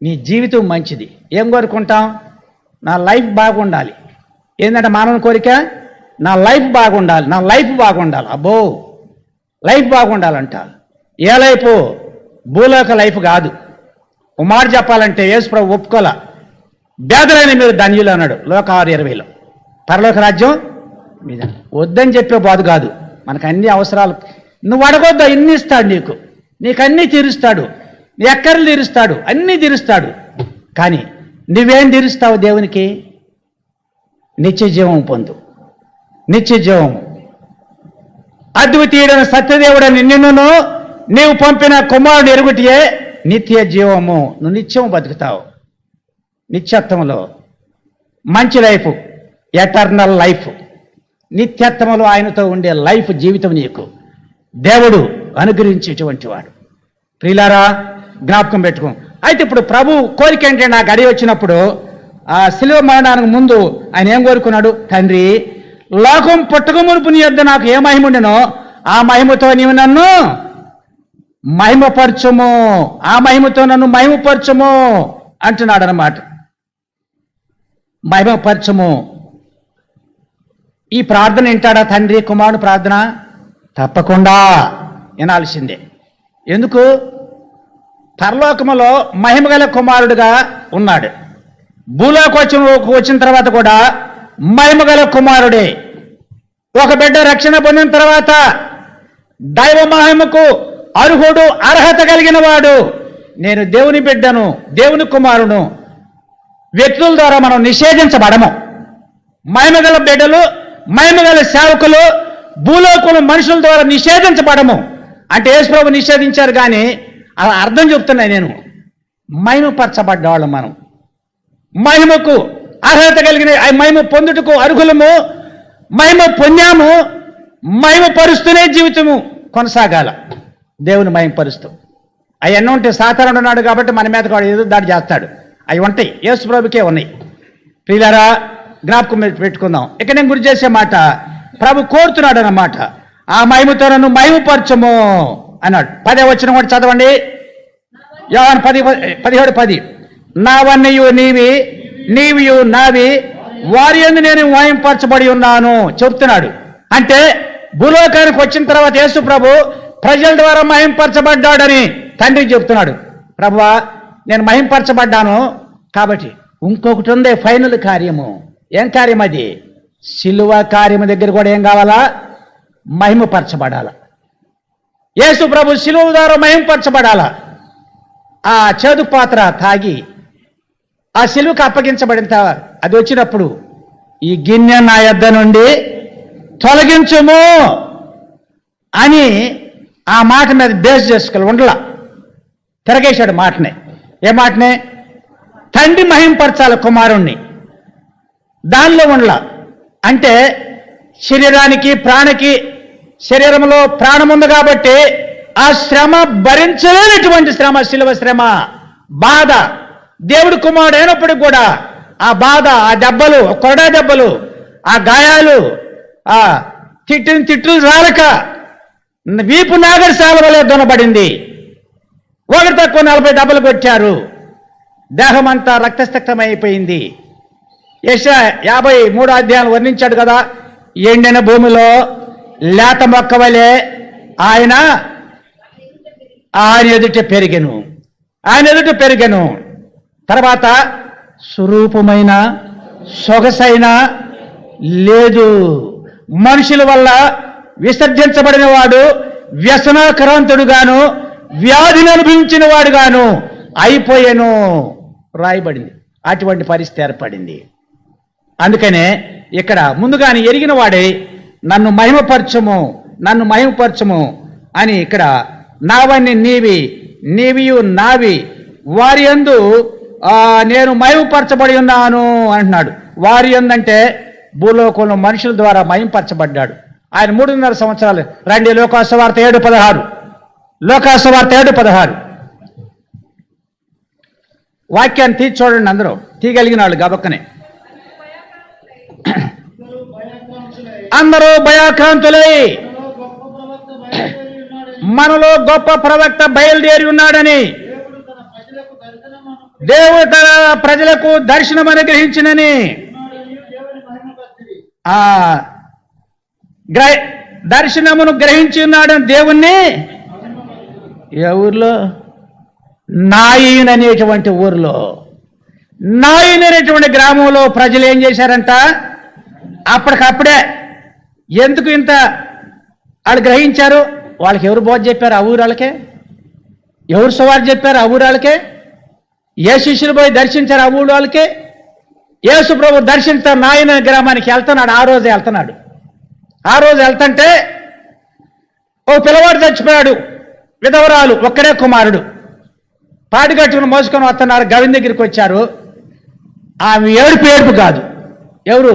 నీ జీవితం మంచిది. ఏం కోరుకుంటాం? నా లైఫ్ బాగుండాలి. ఏంటంటే మానవ కోరిక, నా లైఫ్ బాగుండాలి, నా లైఫ్ బాగుండాలి. అబ్బో, లైఫ్ బాగుండాలంట. ఏ లైఫ్? భూలోక లైఫ్ కాదు. ఓ మాట చెప్పాలంటే యేసుప్రభు ఒప్పుకోలే. పేదలైన మీరు ధన్యులు అన్నాడు లోక 6:20లో. పరలోక రాజ్యం మీద వద్దని చెప్పే బాధ కాదు. మనకు అన్ని అవసరాలు నువ్వు అడగొద్దా, ఇన్ని ఇస్తాడు నీకు, నీకు అన్నీ తీరుస్తాడు, నీ ఎక్కర్లు తీరుస్తాడు, అన్నీ తీరుస్తాడు. కానీ నువ్వేం తీరుస్తావు దేవునికి? నిత్య జీవం పొందు, నిత్య జీవం. అద్వితీయుడైన సత్యదేవుడని నిన్నును నీవు పంపిన కుమారుడు ఎరుగుటియే నిత్య జీవము. నువ్వు నిత్యం బతుకుతావు. నిత్యత్వంలో మంచి లైఫ్, ఎటర్నల్ లైఫ్, నిత్యత్వంలో ఆయనతో ఉండే లైఫ్ జీవితం నీకు దేవుడు అనుగ్రహించేటువంటి వాడు. ప్రియులారా, జ్ఞాపకం పెట్టుకో. అయితే ఇప్పుడు ప్రభు కోరిక ఏంటంటే, నాకు అడిగి వచ్చినప్పుడు ఆ శిలువ మరణానికి ముందు ఆయన ఏం కోరుకున్నాడు? తండ్రి, లోకం పుట్టక మునుపు నీ యొద్ద నాకు ఏ మహిమ ఉండెనో ఆ మహిమతో నీవు నన్ను మహిమపరచుము, ఆ మహిమతో నన్ను మహిమపరచుము అంటున్నాడు అన్నమాట. మహిమపరచుము. ఈ ప్రార్థన వింటాడా తండ్రి కుమారుడు ప్రార్థన? తప్పకుండా వినాల్సిందే. ఎందుకు? పరలోకములో మహిమగల కుమారుడుగా ఉన్నాడు. భూలోకి వచ్చిన తర్వాత కూడా మహిమగల కుమారుడే. ఒక బిడ్డ రక్షణ పొందిన తర్వాత దైవ మహిమకు అర్హుడు, అర్హత కలిగిన వాడు. నేను దేవుని బిడ్డను, దేవుని కుమారును. వ్యక్తుల ద్వారా మనం నిషేధించబడము. మహిమగల బిడ్డలు, మహిమగల సేవకులు భూలోకులు మనుషుల ద్వారా నిషేధించబడము. అంటే యేసుప్రభు నిషేధించారు, కానీ అలా అర్థం చెప్తున్నా నేను. మహిమపరచబడ్డవాళ్ళు మనం, మహిమకు అర్హత కలిగిన మహిమ పొందుటకు అర్హులము. మహిమ పొందాము, మహిమ పరుస్తూనే జీవితము కొనసాగాల. దేవుని మహిమపరుస్తూ. అవన్నీ ఉంటే సాతానుడు ఉన్నాడు కాబట్టి మన మీద కూడా ఏదో దాడి చేస్తాడు. అవి ఉంటాయి, యేసుప్రభుకే ఉన్నాయి. ప్రియులారా, జ్ఞాపకం పెట్టుకుందాం. ఇక నేను గురి చేసే మాట, ప్రభు కోరుతున్నాడు అన్నమాట. ఆ మహిమతో నన్ను మహిమపరచము అన్నాడు. 10వ వచనం కూడా చదవండి. యోహాను 17:10. నావన్నయు నీవి, నీవియు నావి, వారి యందు నేను మహిమపరచబడి ఉన్నాను చెప్తున్నాడు. అంటే భూలోకానికి వచ్చిన తర్వాత యేసు ప్రభు ప్రజల ద్వారా మహిమపరచబడ్డాడని తండ్రికి చెప్తున్నాడు. ప్రభువా, నేను మహిమపరచబడ్డాను కాబట్టి ఇంకొకటి ఉంది, ఫైనల్ కార్యము. ఏం కార్యం అది? శిలువ కార్యము దగ్గర కూడా ఏం కావాలా? మహిమపరచబడాల. యేసు ప్రభు శిలువ ద్వారా మహిమపరచబడాల. ఆ చేదు పాత్ర తాగి ఆ శిలువకు అప్పగించబడిన అది వచ్చినప్పుడు, ఈ గిన్నె నా యొద్ద నుండి తొలగించుము అని ఆ మాట మీద బేస్ చేసుకోవాలి. ఉండలా, తిరగేశాడు మాటనే. ఏ మాటనే? తండ్రి మహింపరచాలి కుమారుణ్ణి. దానిలో ఉండలా. అంటే శరీరానికి, ప్రాణకి, శరీరంలో ప్రాణం ఉంది కాబట్టి ఆ శ్రమ భరించలేనటువంటి శ్రమ, శిలువ శ్రమ, బాధ. దేవుడు కుమారుడు అయినప్పటికి కూడా ఆ బాధ, ఆ దెబ్బలు, కొరడా దెబ్బలు, ఆ గాయాలు, ఆ తిట్లు రాలక వీపు నాగరశాల వలె దునబడింది. ఒకటి తక్కువ 40 దెబ్బలు కొట్టారు. దేహం అంతా రక్తస్తక్తమైపోయింది. యెషయా 53వ అధ్యాయం వర్ణించాడు కదా, ఎండిన భూమిలో లేత మొక్క వలె ఆయన ఎదుట పెరిగెను, ఆయన ఎదుట పెరిగెను. తర్వాత స్వరూపమైన సొగసైన లేదు. మనుషుల వల్ల విసర్జించబడిన వాడు, వ్యసనాక్రాంతుడుగాను, వ్యాధిని అనుభవించిన వాడుగాను అయిపోయాను రాయబడింది. అటువంటి పరిస్థితి ఏర్పడింది. అందుకనే ఇక్కడ ముందుగానే ఎరిగిన వాడే నన్ను మహిమపరచము, నన్ను మహిమపరచము అని ఇక్కడ నావన్నీ నీవి, నీవియు నావి, వారి యందు నేను మహిమపరచబడి ఉన్నాను అంటున్నాడు. వారి యందంటే భూలోకంలో మనుషుల ద్వారా మహిమపరచబడ్డాడు. ఆయన 3.5 సంవత్సరాలు. రండి లోకాసువార్త 7:16, లోకాసువార్త 7:16. వాక్యాన్ని తీసి చూడండి, అందరూ తీయగలిగిన వాళ్ళు గబక్కనే. అందరూ భయాక్రాంతులై మనలో గొప్ప ప్రవక్త బయలుదేరి ఉన్నాడని దేవుడు తన ప్రజలకు దర్శనం అనుగ్రహించినని దర్శనమును గ్రహించి ఉన్నాడని దేవుణ్ణి ఏ ఊర్లో? నాయిన్ అనేటువంటి ఊర్లో, నాయిన్ అనేటువంటి గ్రామంలో ప్రజలు ఏం చేశారంట? అప్పటికప్పుడే. ఎందుకు ఇంత వాళ్ళు గ్రహించారు? వాళ్ళకి ఎవరు బోధ చెప్పారు? ఆ ఊరు వాళ్ళకే. ఎవరు సువార్త చెప్పారు? ఆ ఊరు వాళ్ళకే. ఏ శిష్యులు పోయి దర్శించారు? ఆ ఊరు వాళ్ళకే. యేసు ప్రభు దర్శించారు నాయన గ్రామానికి వెళ్తున్నాడు. ఆ రోజు వెళ్తున్నాడు. ఆ రోజు వెళ్తుంటే ఓ పిల్లవాడు చచ్చిపోయాడు, విధవరాలు, ఒక్కడే కుమారుడు. పాడిగట్టుకుని మోసుకొని వస్తున్నారు. గవిని దగ్గరికి వచ్చారు. ఆమె ఏడుపు కాదు. ఎవరు?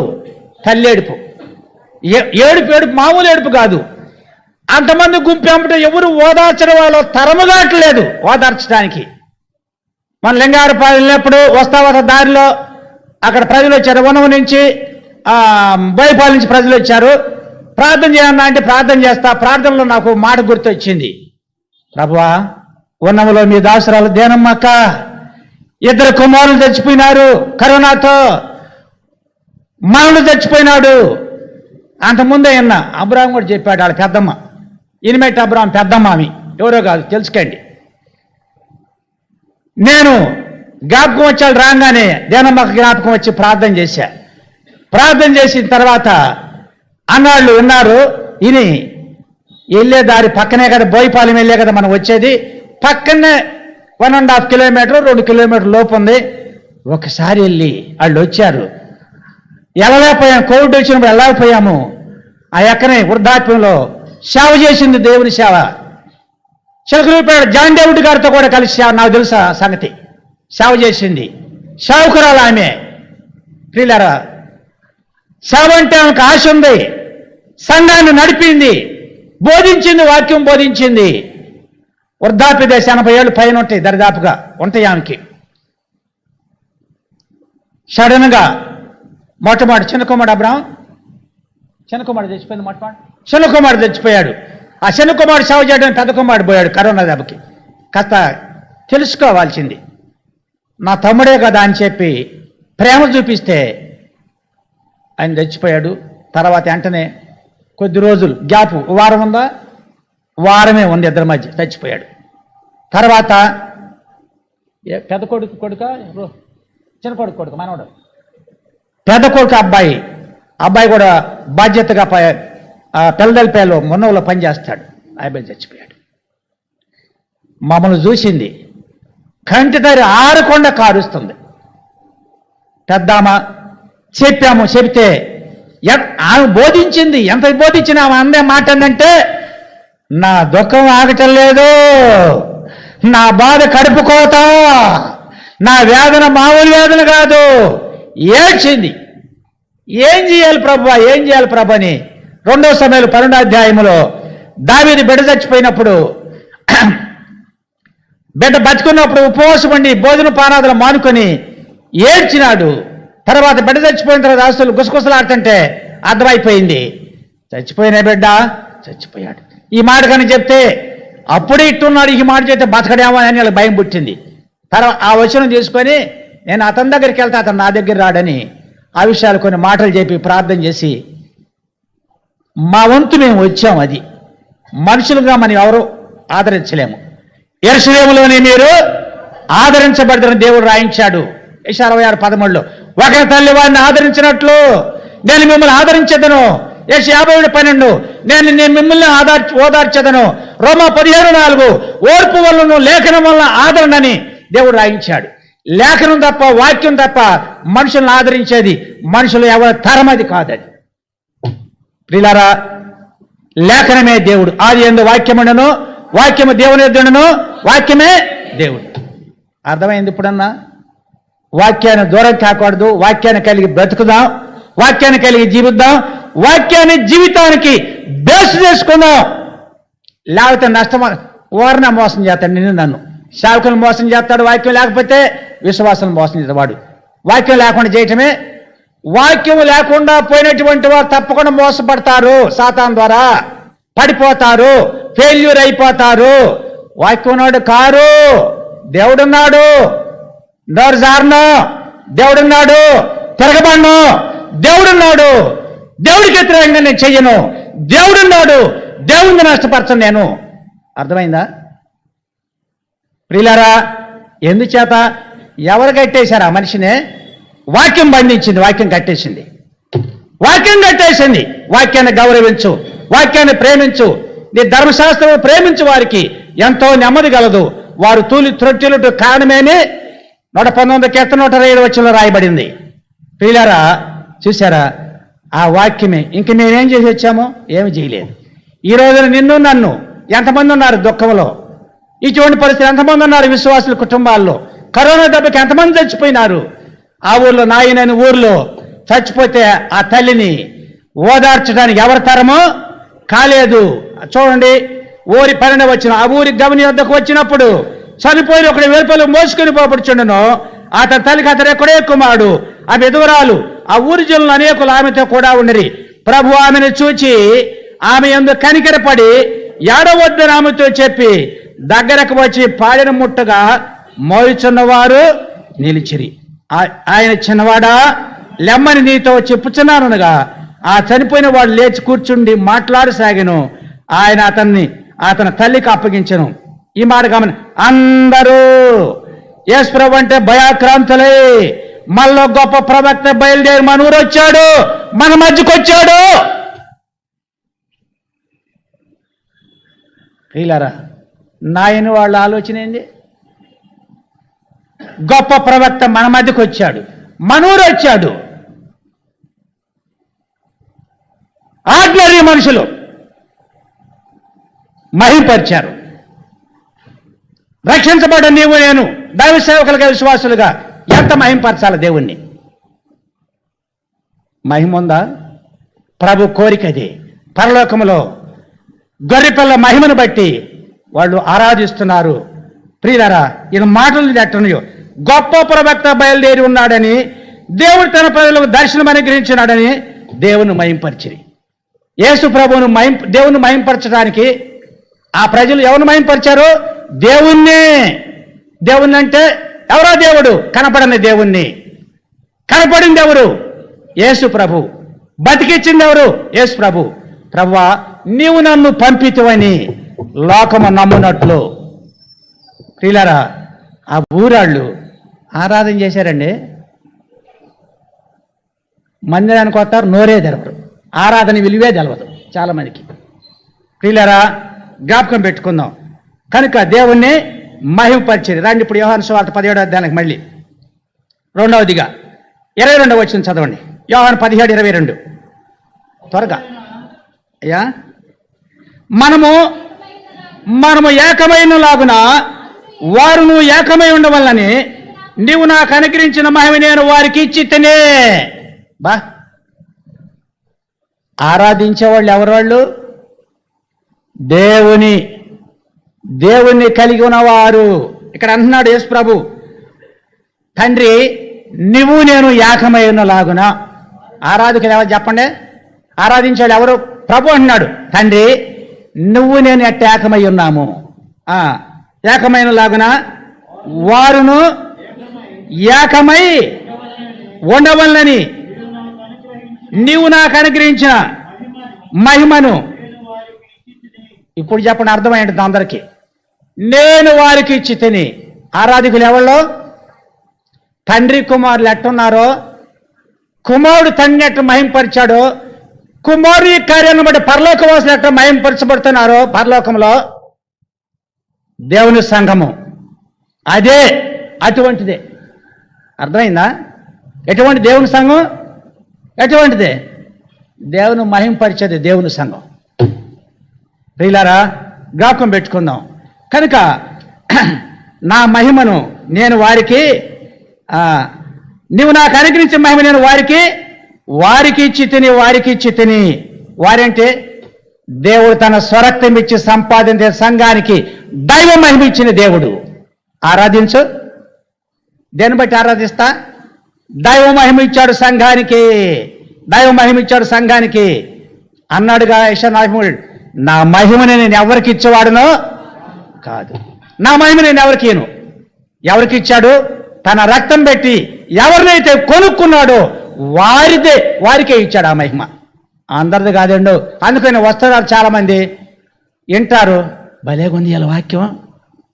తల్లి ఏడుపు. ఏడుపు మామూలు ఏడుపు కాదు. అంతమంది గుంపు ఏమిటో ఎవరు ఓదార్చడం వాళ్ళు తరముగాట్లేదు ఓదార్చడానికి. మన లింగారపాలెం వెళ్ళినప్పుడు వస్తా దారిలో అక్కడ ప్రజలు వచ్చారు. వనము నుంచి బోయపాలెం నుంచి ప్రజలు వచ్చారు. ప్రార్థన చేయన్నా అంటే ప్రార్థన చేస్తా. ప్రార్థనలో నాకు మాట గుర్తొచ్చింది. ప్రభువా, ఉన్నములో మీ దాసురాలు దేనమ్మక్క 2 కుమారులు చచ్చిపోయినారు కరోనాతో. మనలు చచ్చిపోయినాడు. అంతకుముందే అన్న అబ్రాహం కూడా చెప్పాడు. వాళ్ళ పెద్దమ్మ ఇనిమెట్ అబ్రాహం పెద్దమ్మ, ఆమె ఎవరో కాదు, తెలుసుకోండి. నేను జ్ఞాపకం వచ్చాడు రాగానే దేనమ్మకు జ్ఞాపకం వచ్చి ప్రార్థన చేశా. ప్రార్థన చేసిన తర్వాత అన్నాళ్ళు విన్నారు. ఇని వెళ్ళే దారి పక్కనే కదా, బోయపాలెం వెళ్ళే కదా మనం వచ్చేది. పక్కనే 1.5 కిలోమీటర్ 2 కిలోమీటర్ లోపు ఉంది. ఒకసారి వెళ్ళి వాళ్ళు వచ్చారు. వెళ్ళలేకపోయాము. కోవిడ్ వచ్చినప్పుడు వెళ్ళలేకపోయాము. ఆ ఎక్కనే వృద్ధాప్యంలో సేవ చేసింది, దేవుని సేవ. చిలకలూరిపేట జాన్ డేవిడ్ గారితో కూడా కలిసి నాకు తెలుసా సంగతి. సేవ చేసింది. సేవకురాలు ఆమె. ప్రియులారా, సేవ అంటే ఆమెకు ఆశ ఉంది. సంఘాన్ని నడిపింది, బోధించింది, వాక్యం బోధించింది. వృద్ధాప్య దశ 80 ఏళ్ళు పైన ఉంటాయి, దరిదాపుగా ఉంటాయి ఆమెకి. సడన్గా మొట్టమొదటి చిన్న కుమారుడు అబ్రాహం, చిన్న కుమారుడు చచ్చిపోయింది. మొట్టమొదటి చిన్న కుమారుడు చచ్చిపోయాడు. ఆ చిన్న కుమారుడు సేవ చేయడానికి పెద్ద కుమారుడు పోయాడు కరోనా దెబ్బకి. కాస్త తెలుసుకోవాల్సింది. నా తమ్ముడే కదా అని చెప్పి ప్రేమ చూపిస్తే ఆయన చచ్చిపోయాడు. తర్వాత వెంటనే కొద్ది రోజులు గ్యాప్, వారం ఉందా, వారమే ఉంది ఇద్దరి మధ్య, చచ్చిపోయాడు. తర్వాత పెద్ద కొడుక చిన్న కొడుకు మనవడు, పెద్ద కొడుకు అబ్బాయి కూడా బాధ్యతగా పిల్లదల్పేలో మున్నవులో పనిచేస్తాడు. అబ్బాయి చచ్చిపోయాడు. మమ్మల్ని చూసింది, కంటి తరి ఆరకుండా కారుస్తుంది. పెద్దామ చెప్పాము, చెబితే ఆమె బోధించింది. ఎంత బోధించినా ఆమె అందే మాట ఏంటంటే, నా దుఃఖం ఆగటం లేదు, నా బాధ కడుపు కోత, నా వేదన మామూలు వేదన కాదు. ఏడ్చింది. ఏం చేయాలి ప్రభు, ఏం చేయాలి ప్రభు అని 2 సమయాలు 12వ అధ్యాయంలో దావీదు బిడ్డ చచ్చిపోయినప్పుడు, బిడ్డ బతుకున్నప్పుడు ఉపవాసం ఉండి భోజన పానాదులు మానుకొని ఏడ్చినాడు. తర్వాత బిడ్డ చచ్చిపోయిన తర్వాత ఆస్తులు గుసగుసలాడుతుంటే అర్థమైపోయింది, చచ్చిపోయిన బిడ్డ చచ్చిపోయాడు. ఈ మాట కానీ చెప్తే అప్పుడే ఇట్టున్నాడు, ఈ మాట చెప్తే బతకడేమో అని వాళ్ళకి భయం పుట్టింది. తర్వాత ఆ వచనం తీసుకొని నేను అతని దగ్గరికి వెళ్తే అతను నా దగ్గర రాడని ఆ విషయాలు కొన్ని మాటలు చెప్పి ప్రార్థన చేసి మా వంతు మేము వచ్చాం. అది మనుషులుగా మనం ఎవరు ఆదరించలేము. యెరూషలేములోనే మీరు ఆదరించబడతారని దేవుడు రాయించాడు. యెషయా 66:13 ఒకరి తల్లి వారిని ఆదరించినట్లు నేను మిమ్మల్ని ఆదరించేదను. యెషయా 57:12 నేను మిమ్మల్ని ఓదార్చేదను. రోమా 15:4 ఓర్పు వలన లేఖనం వలన ఆదరణని దేవుడు రాయించాడు. లేఖనం తప్ప, వాక్యం తప్ప మనుషులను ఆదరించేది మనుషులు ఎవరి తరమది కాదది. ప్రియులారా, లేఖనమే దేవుడు. ఆది యందు వాక్యముండెను, వాక్యము దేవుని యొద్దనును, వాక్యమే దేవుడు. అర్థమైంది ఇప్పుడన్నా? వాక్యాన్ని దూరం కాకూడదు, వాక్యాన్ని కలిగి బ్రతుకుదాం, వాక్యాన్ని కలిగి జీవిద్దాం, వాక్యాన్ని జీవితానికి బేస్ చేసుకుందాం. లేకపోతే నష్టం, ఓరన మోసం చేస్తాడు నిన్ను నన్ను. సేవకులను మోసం చేస్తాడు, వాక్యం లేకపోతే విశ్వాసం మోసం చేస్తాడు వాడు. వాక్యం లేకుండా చేయటమే. వాక్యం లేకుండా పోయినటువంటి వారు తప్పకుండా మోసపడతారు, సాతాను ద్వారా పడిపోతారు, ఫెయిల్యూర్ అయిపోతారు. వాక్యం ఉన్నాడు కారు, దేవుడున్నాడు, నోరు జారను, దేవుడున్నాడు, తిరగబడను, దేవుడున్నాడు, దేవుడికి వ్యతిరేకంగా నేను చెయ్యను, దేవుడున్నాడు, దేవుడిని నష్టపరచను నేను. అర్థమైందా ప్రియులారా? ఎందుచేత? ఎవరు కట్టేశారు ఆ మనిషినే? వాక్యం బంధించింది, వాక్యం కట్టేసింది, వాక్యం కట్టేసింది. వాక్యాన్ని గౌరవించు, వాక్యాన్ని ప్రేమించు, నీ ధర్మశాస్త్రం ప్రేమించు, వారికి ఎంతో నెమ్మది కలదు. వారు తూలి త్రొట్టిలుట కారణమేని 119 కీర్తన 125 వచనంలో రాయబడింది. ప్రియులారా చూసారా? ఆ వాక్యమే. ఇంక మేమేం చేసి వచ్చామో? ఏమి చేయలేదు. ఈ రోజున నిన్ను నన్ను ఎంతమంది ఉన్నారు దుఃఖంలో? ఇటువంటి పరిస్థితి ఎంతమంది ఉన్నారు విశ్వాసుల కుటుంబాల్లో? కరోనా దెబ్బకి ఎంతమంది చచ్చిపోయినారు? ఆ ఊర్లో, నాయనని ఊర్లో చచ్చిపోతే ఆ తల్లిని ఓదార్చడానికి ఎవరి తరమో కాలేదు. చూడండి, ఊరి పనిన వచ్చిన ఆ ఊరి గమని వద్దకు వచ్చినప్పుడు చనిపోయిన ఒకటి వెలుపలు మోసుకొని పోబడుచుండను. అతని తల్లికి అతను ఎక్కడే కుమారుడు, ఆ విధవరాలు, ఆ ఊరి జనులు అనేకులు ఆమెతో కూడా ఉండరి. ప్రభు ఆమెను చూచి ఆమె యందు కనికరపడి ఏడవద్దని ఆమెతో చెప్పి దగ్గరకు వచ్చి పాడిన ముట్టగా మోయుచున్నవారు నిలిచిరి. ఆయన చిన్నవాడా, లెమ్మని నీతో చెప్పుచున్నానగా ఆ చనిపోయిన వాడు లేచి కూర్చుండి మాట్లాడసాగెను. ఆయన అతని తల్లికి అప్పగించెను. ఈ మాట గమని అందరూ యేసు ప్రభు అంటే భయాక్రాంతులై, మళ్ళీ గొప్ప ప్రవక్త బయలుదేరి మన ఊరు వచ్చాడు, మన మధ్యకు వచ్చాడు. ప్రియులారా, నాయన వాళ్ళ ఆలోచన ఏంది? గొప్ప ప్రవక్త మన మధ్యకు వచ్చాడు, మన ఊరు వచ్చాడు. ఆర్డినరీ మనుషులు మహింపరిచారు. రక్షించబడ్డ నీవు నేను దైవ సేవకులుగా, విశ్వాసులుగా ఎంత మహింపరచాలి దేవుణ్ణి? మహిముందా? ప్రభు కోరికది. పరలోకములో గొర్రెపిల్ల మహిమను బట్టి వాళ్ళు ఆరాధిస్తున్నారు. ప్రియులారా, ఈయన మాటలు ఎట్టనయో, గొప్ప ప్రవక్త బయలుదేరి ఉన్నాడని, దేవుడు తన ప్రజలకు దర్శనం అనుగ్రహించినాడని దేవుని మహింపరిచిరి. యేసు ప్రభువును దేవుని మహింపరచడానికి ఆ ప్రజలు ఎవరిని మహింపరిచారు? దేవుణ్ణి. దేవుణ్ణి అంటే ఎవరో దేవుడు? కనపడని దేవుణ్ణి. కనపడింది ఎవరు? యేసు ప్రభు. బతికిచ్చింది ఎవరు? యేసు ప్రభు. ప్రభువా, నీవు నన్ను పంపితువని లోకము నమ్మునట్లు. ప్రియులారా, ఆ ఊరాళ్ళు ఆరాధన చేశారండి. మందిరానికి వస్తారు, నోరే తెరవరు, ఆరాధన విలువే తెలవదు చాలా మందికి. ప్రియులారా, జ్ఞాపకం పెట్టుకుందాం. కనుక దేవుణ్ణి మహిమపరిచేది. రండి ఇప్పుడు యోహాను సువార్త 17వ అధ్యాయానికి మళ్ళీ రెండవదిగా 22వ వచనం చదవండి. యోహాను 17:22 త్వరగా. అయ్యా, మనము ఏకమైన లాగున వారును ఏకమై ఉండవల్లని నీవు నాకు అనుగ్రహించిన మహిమ నేను వారికి ఇచ్చితేనే. బా, ఆరాధించేవాళ్ళు ఎవరు? దేవుణ్ణి కలిగి ఉన్నవారు. ఇక్కడ అంటున్నాడు యేసు ప్రభు, తండ్రి నువ్వు నేను ఏకమై ఉన్నలాగున. ఆరాధకులు ఎవరు చెప్పండి? ఆరాధించేవాళ్ళు ఎవరు? ప్రభు అంటున్నాడు, తండ్రి నువ్వు నేను ఎట్ట ఏకమై ఉన్నాము, ఏకమైన లాగున వారును ఏకమై ఉండవల్లని నీవు నాకు అనుగ్రహించిన మహిమను. ఇప్పుడు చెప్పండి, అర్థమైంది అందరికీ. నేను వారికి ఇచ్చి తిని. ఆరాధికులు ఎవరో? తండ్రి కుమారులు ఎట్టున్నారో, కుమారుడు తండ్రి ఎట్టు మహింపరిచాడో, కుమారుడు ఈ కార్యాన్ని బట్టి పరలోకవాసులు ఎట్లా మహింపరచబడుతున్నారో పరలోకంలో దేవుని సంఘము అదే, అటువంటిదే. అర్థమైందా? ఎటువంటి దేవుని సంఘం? ఎటువంటిదే? దేవుని మహింపరిచేది దేవుని సంఘం. ప్రియులారా, జ్ఞాపకం పెట్టుకుందాం. కనుక నా మహిమను నేను వారికి నీవు నాకు అనుగ్రహించిన మహిమ నేను వారికి ఇచ్చి తిని వారంటే దేవుడు తన స్వరక్తం ఇచ్చి సంపాదించే సంఘానికి దైవ మహిమ ఇచ్చిన దేవుడు. ఆరాధించు. దేన్ని బట్టి ఆరాధిస్తా? దైవ మహిమ ఇచ్చాడు సంఘానికి అన్నాడుగా యెషయా 43. నా మహిమని నేను ఎవరికి ఇచ్చేవాడునో కాదు. నా మహిమ నేను ఎవరికి ఇచ్చాడు? తన రక్తం పెట్టి ఎవరినైతే కొనుక్కున్నాడో వారికే ఇచ్చాడు ఆ మహిమ, అందరిది కాదండు. అందుకని వస్తున్నారు చాలా మంది వింటారు, భలేగుంది ఇలా వాక్యం,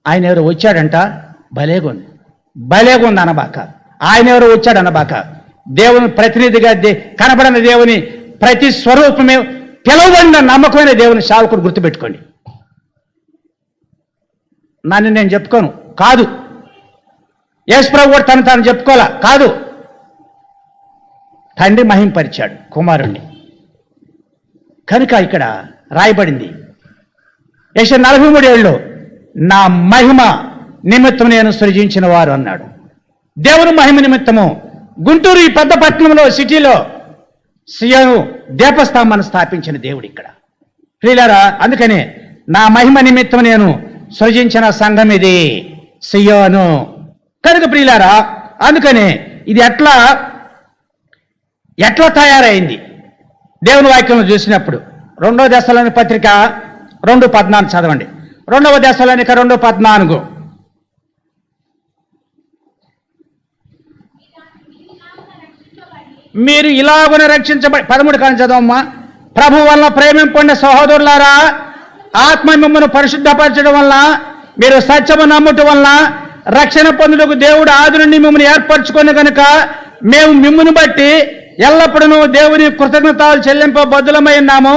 ఆయన ఎవరు వచ్చాడంట, భలేగుంది అనబాక, ఆయన ఎవరు వచ్చాడు అనబాక. దేవుని ప్రతినిధిగా కనబడిన దేవుని ప్రతి స్వరూపమే పిలువబడిన నమ్మకమైన దేవుని సేవకుడు గుర్తుపెట్టుకోండి. నన్ను నేను చెప్పుకోను కాదు, యేసుప్రభు కూడా తను చెప్పుకోవాలా కాదు. తండ్రి మహింపరిచాడు కుమారుణ్ణి. కనుక ఇక్కడ రాయబడింది యెషయా 43:7 నా మహిమ నిమిత్తం నేను సృజించిన వారు అన్నాడు. దేవుని మహిమ నిమిత్తము గుంటూరు ఈ పెద్ద పట్టణంలో సిటీలో సియోను దీపస్తంభాన్ని స్థాపించిన దేవుడు ఇక్కడ. ప్రియులారా, అందుకనే నా మహిమ నిమిత్తం నేను సృజించిన సంఘం ఇది సియోను. కనుక ప్రియులారా, అందుకనే ఇది ఎట్లా తయారైంది దేవుని వాక్యంలో చూసినప్పుడు 2వ దశలోని పత్రిక 2:14 చదవండి. 2వ దశలోనిక 2:14 మీరు ఇలాగున రక్షించబడి 13 కానీ చదవమ్మా. ప్రభు వల్ల ప్రేమింపండి సహోదరులారా, ఆత్మ మిమ్మల్ని పరిశుద్ధపరచడం వల్ల మీరు సత్యము నమ్ముట వల్ల రక్షణ పొందుటకు దేవుడు ఆది నుండి మిమ్మల్ని ఏర్పరచుకొని కనుక మేము మిమ్మును బట్టి ఎల్లప్పుడూ దేవుని కృతజ్ఞతలు చెల్లింపబద్ధులమై ఉన్నాము.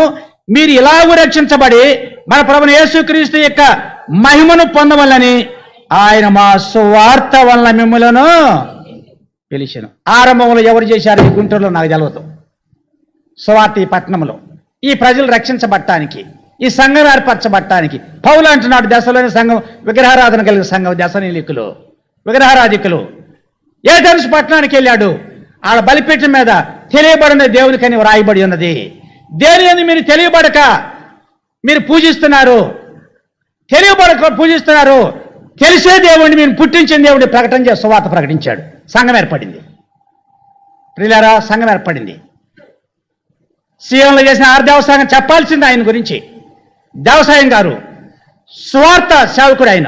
మీరు ఇలాగూ రక్షించబడి మన ప్రభువైన యేసుక్రీస్తు యొక్క మహిమను పొందవలని ఆయన మా సువార్త వలన మిమ్మలను పిలిచెను. ఆరంభంలో ఎవరు చేశారు ఈ గుంటూరులో నాకు తెలియదు. సువార్త ఈ పట్టణంలో ఈ ప్రజలు రక్షించబడటానికి, ఈ సంఘం ఏర్పరచబడటానికి పౌలు అంటున్నాడు, దశలోని సంఘం విగ్రహారాధన కలిగిన సంఘం దశనీలికులు విగ్రహారాధికులు ఏథెన్స్ పట్టణానికి వెళ్ళాడు. ఆడ బలిపీఠం మీద తెలియబడిన దేవునికని వ్రాయబడి ఉన్నది. దేని అని మీరు తెలియబడక మీరు పూజిస్తున్నారు, తెలిసే దేవుడిని మీరు పుట్టించిన దేవుడిని ప్రకటన చేసి సువార్త ప్రకటించాడు. సంఘం ఏర్పడింది. ప్రియులారా, సంఘం ఏర్పడింది. సీఎంలో చేసిన దేవసాయం చెప్పాల్సింది ఆయన గురించి. దేవసాయం గారు సువార్త సేవకుడు. ఆయన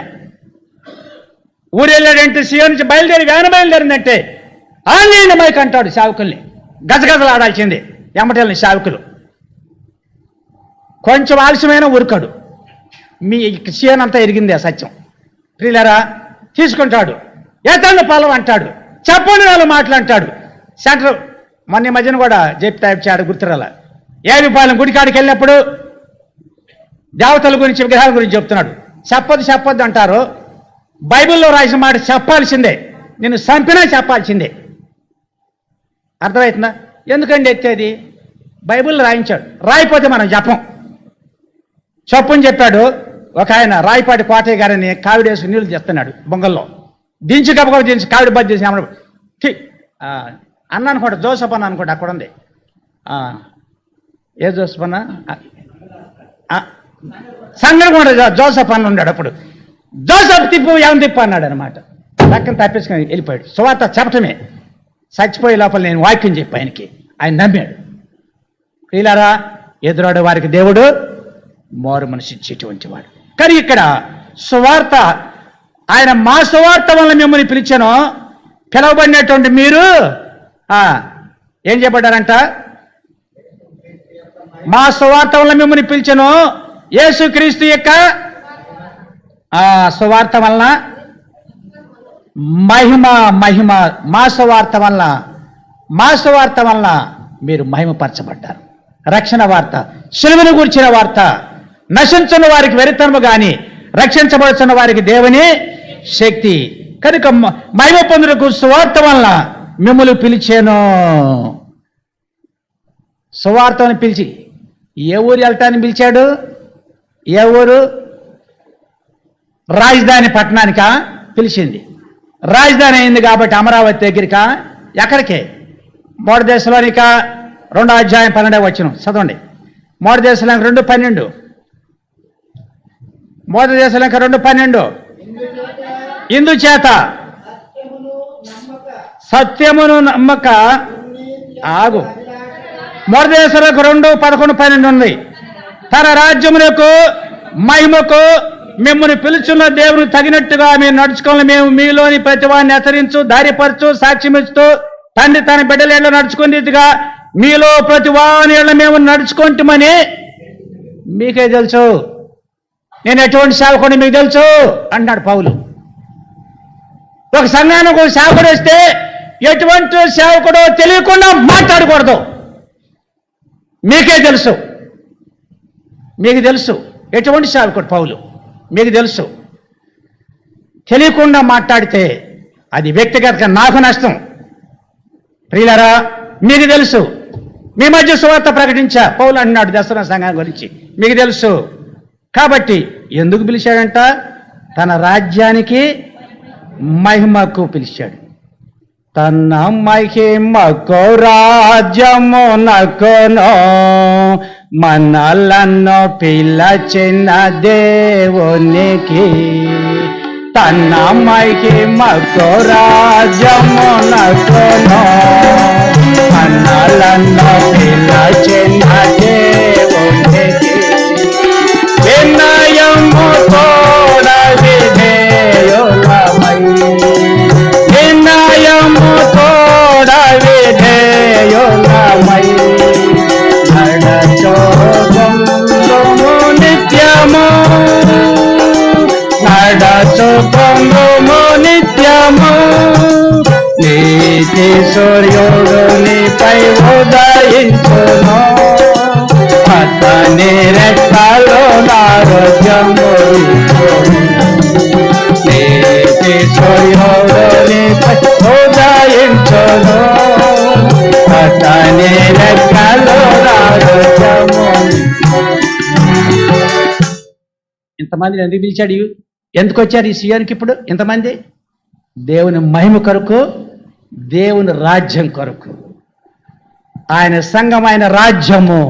ఊరు వెళ్ళాడంటే సీఎం నుంచి బయలుదేరిందంటే ఆంజనేయ మైక్ అంటాడు సేవకుల్ని, గజగజలు ఆడాల్సిందే ఎమ్మటల్ని సేవకులు. కొంచెం ఆలస్యమైన ఊరుకాడు. మీ సీఎం అంతా ఎరిగింది ఆ సత్యం. ప్రియులారా, తీసుకుంటాడు, ఏతాళ్ళు పాలం అంటాడు, చెప్పని వాళ్ళు మాట్లాంటాడు. సెంటర్ మొన్న మధ్యన కూడా చెప్తాడు గుర్తురాల. ఏడుపాలెం గుడికాడికి వెళ్ళినప్పుడు దేవతల గురించి విగ్రహాల గురించి చెప్తున్నాడు. చెప్పొద్దు అంటారు. బైబిల్లో రాసిన మాట చెప్పాల్సిందే, నేను చంపినా చెప్పాల్సిందే. అర్థమవుతుందా? ఎందుకండి ఎత్తేది? బైబిల్లో రాయించాడు, రాయిపోతే మనం చెప్పని చెప్పాడు. ఒక ఆయన రాయిపాటి కోటయ్య గారిని కావిడేసి నీళ్లు చేస్తున్నాడు బొంగల్లో, దించి గబగబ దించి కావిడి బద్ద చేసి అన్న అనుకోండి, జోసఫ్ అన్న అనుకోండి, అక్కడ ఉంది. ఏ జోసఫ్ అన్న? సంగం కూడా జోసఫ్ అన్న ఉన్నాడు. అప్పుడు జోసఫ్ ఏమని తిప్పు అన్నాడు అనమాట. పక్కన తప్పించుకొని వెళ్ళిపోయాడు. సువార్త చెప్పటమే, చచ్చిపోయే లోపల నేను వాక్యం చెప్పి ఆయన నమ్మాడు. ప్రియులారా, ఎదురాడు వారికి దేవుడు మారు మనసు ఇచ్చేటువంటి వాడు. కానీ ఇక్కడ సువార్త, ఆయన మా సువార్త వల్ల మిమ్మల్ని పిలిచాను, పిలవబడినటువంటి మీరు ఏం చెప్పబడ్డారంట? మా సువార్త వల్ల మిమ్మల్ని పిలిచాను, యేసుక్రీస్తు యొక్క సువార్త వలన మహిమ మా సువార్త వలన మీరు మహిమపరచబడ్డారు. రక్షణ వార్త, శిలువను గూర్చిన వార్త, నశించిన వారికి వెరితనము గాని రక్షించబడుతున్న వారికి దేవుని శక్తి. కనుక మహిమ పొందుటకు సువార్త వలన మిమ్మల్ని పిలిచాను. సువార్తను పిలిచి ఏ ఊరు వెళ్ళటానికి పిలిచాడు? ఏ ఊరు? రాజధాని పట్టణానికా పిలిచింది. రాజధాని అయింది కాబట్టి అమరావతి దగ్గరికా, ఎక్కడికి? మోడ దేశంలోనిక 2:12 చదవండి. మోడ దేశంలోకి 2:12, మోడ దేశంలోకి 2:12. ఇందుచేత సత్యమును నమ్మక ఆగు. మోడ దేశంలోకి 2:11-12 ఉంది. తన రాజ్యమునకు మహిమకు మిమ్మల్ని పిలుచున్న దేవుని తగినట్టుగా మీరు నడుచుకోవాలి. మేము మీలోని ప్రతి వాడిని హెచ్చరించు, ధైర్యపరచు, సాక్ష్యమిస్తూ తండ్రి తన బిడ్డల ఏళ్ళ నడుచుకునేదిగా మీలో ప్రతి వాని ఏళ్ళ మేము నడుచుకుంటామని మీకే తెలుసు. నేను ఎటువంటి సేవకుడిని మీకు తెలుసు అన్నాడు పౌలు. ఒక సంఘానికి ఒక సేవకుడు వస్తే ఎటువంటి సేవకుడో తెలియకుండా మాట్లాడకూడదు. మీకే తెలుసు, మీకు తెలుసు ఎటువంటి సేవకుడు పౌలు, మీకు తెలుసు. తెలియకుండా మాట్లాడితే అది వ్యక్తిగతంగా నాకు నష్టం. ప్రియులారా, మీకు తెలుసు. మీ మధ్య సువార్త ప్రకటించా పౌలు అన్నాడు దసరా సంఘం గురించి, మీకు తెలుసు. కాబట్టి ఎందుకు పిలిచాడంట? తన రాజ్యానికి మహిమకు పిలిచాడు. తన మహిమకు రాజ్యమునకును మనలను పిలచిన దేవునికి. తన మహిమకు రాజ్యమునకును మనలను పిలచిన దేవునికి. వినయము తోడ విధేయులమై, వినయము తోడ విధేయులమై నడచుకొందుము నిత్యము, నడచుకొందుము నిత్యము. నీతి సూర్యుడు నీపై ఉదయించును, అతని రెక్కలు ఆరోగ్యము. నీతి సూర్యుడు నీపై ఉదయించును, అతని రెక్కలు ఆరోగ్యము. ఇంతమందిని ఎందుకు పిలిచాడు? ఎందుకు వచ్చారు ఈ సీఎంకి ఇప్పుడు ఇంతమంది? దేవుని మహిమ కొరకు, దేవుని రాజ్యం కొరకు. ఆయన సంఘం, ఆయన రాజ్యము.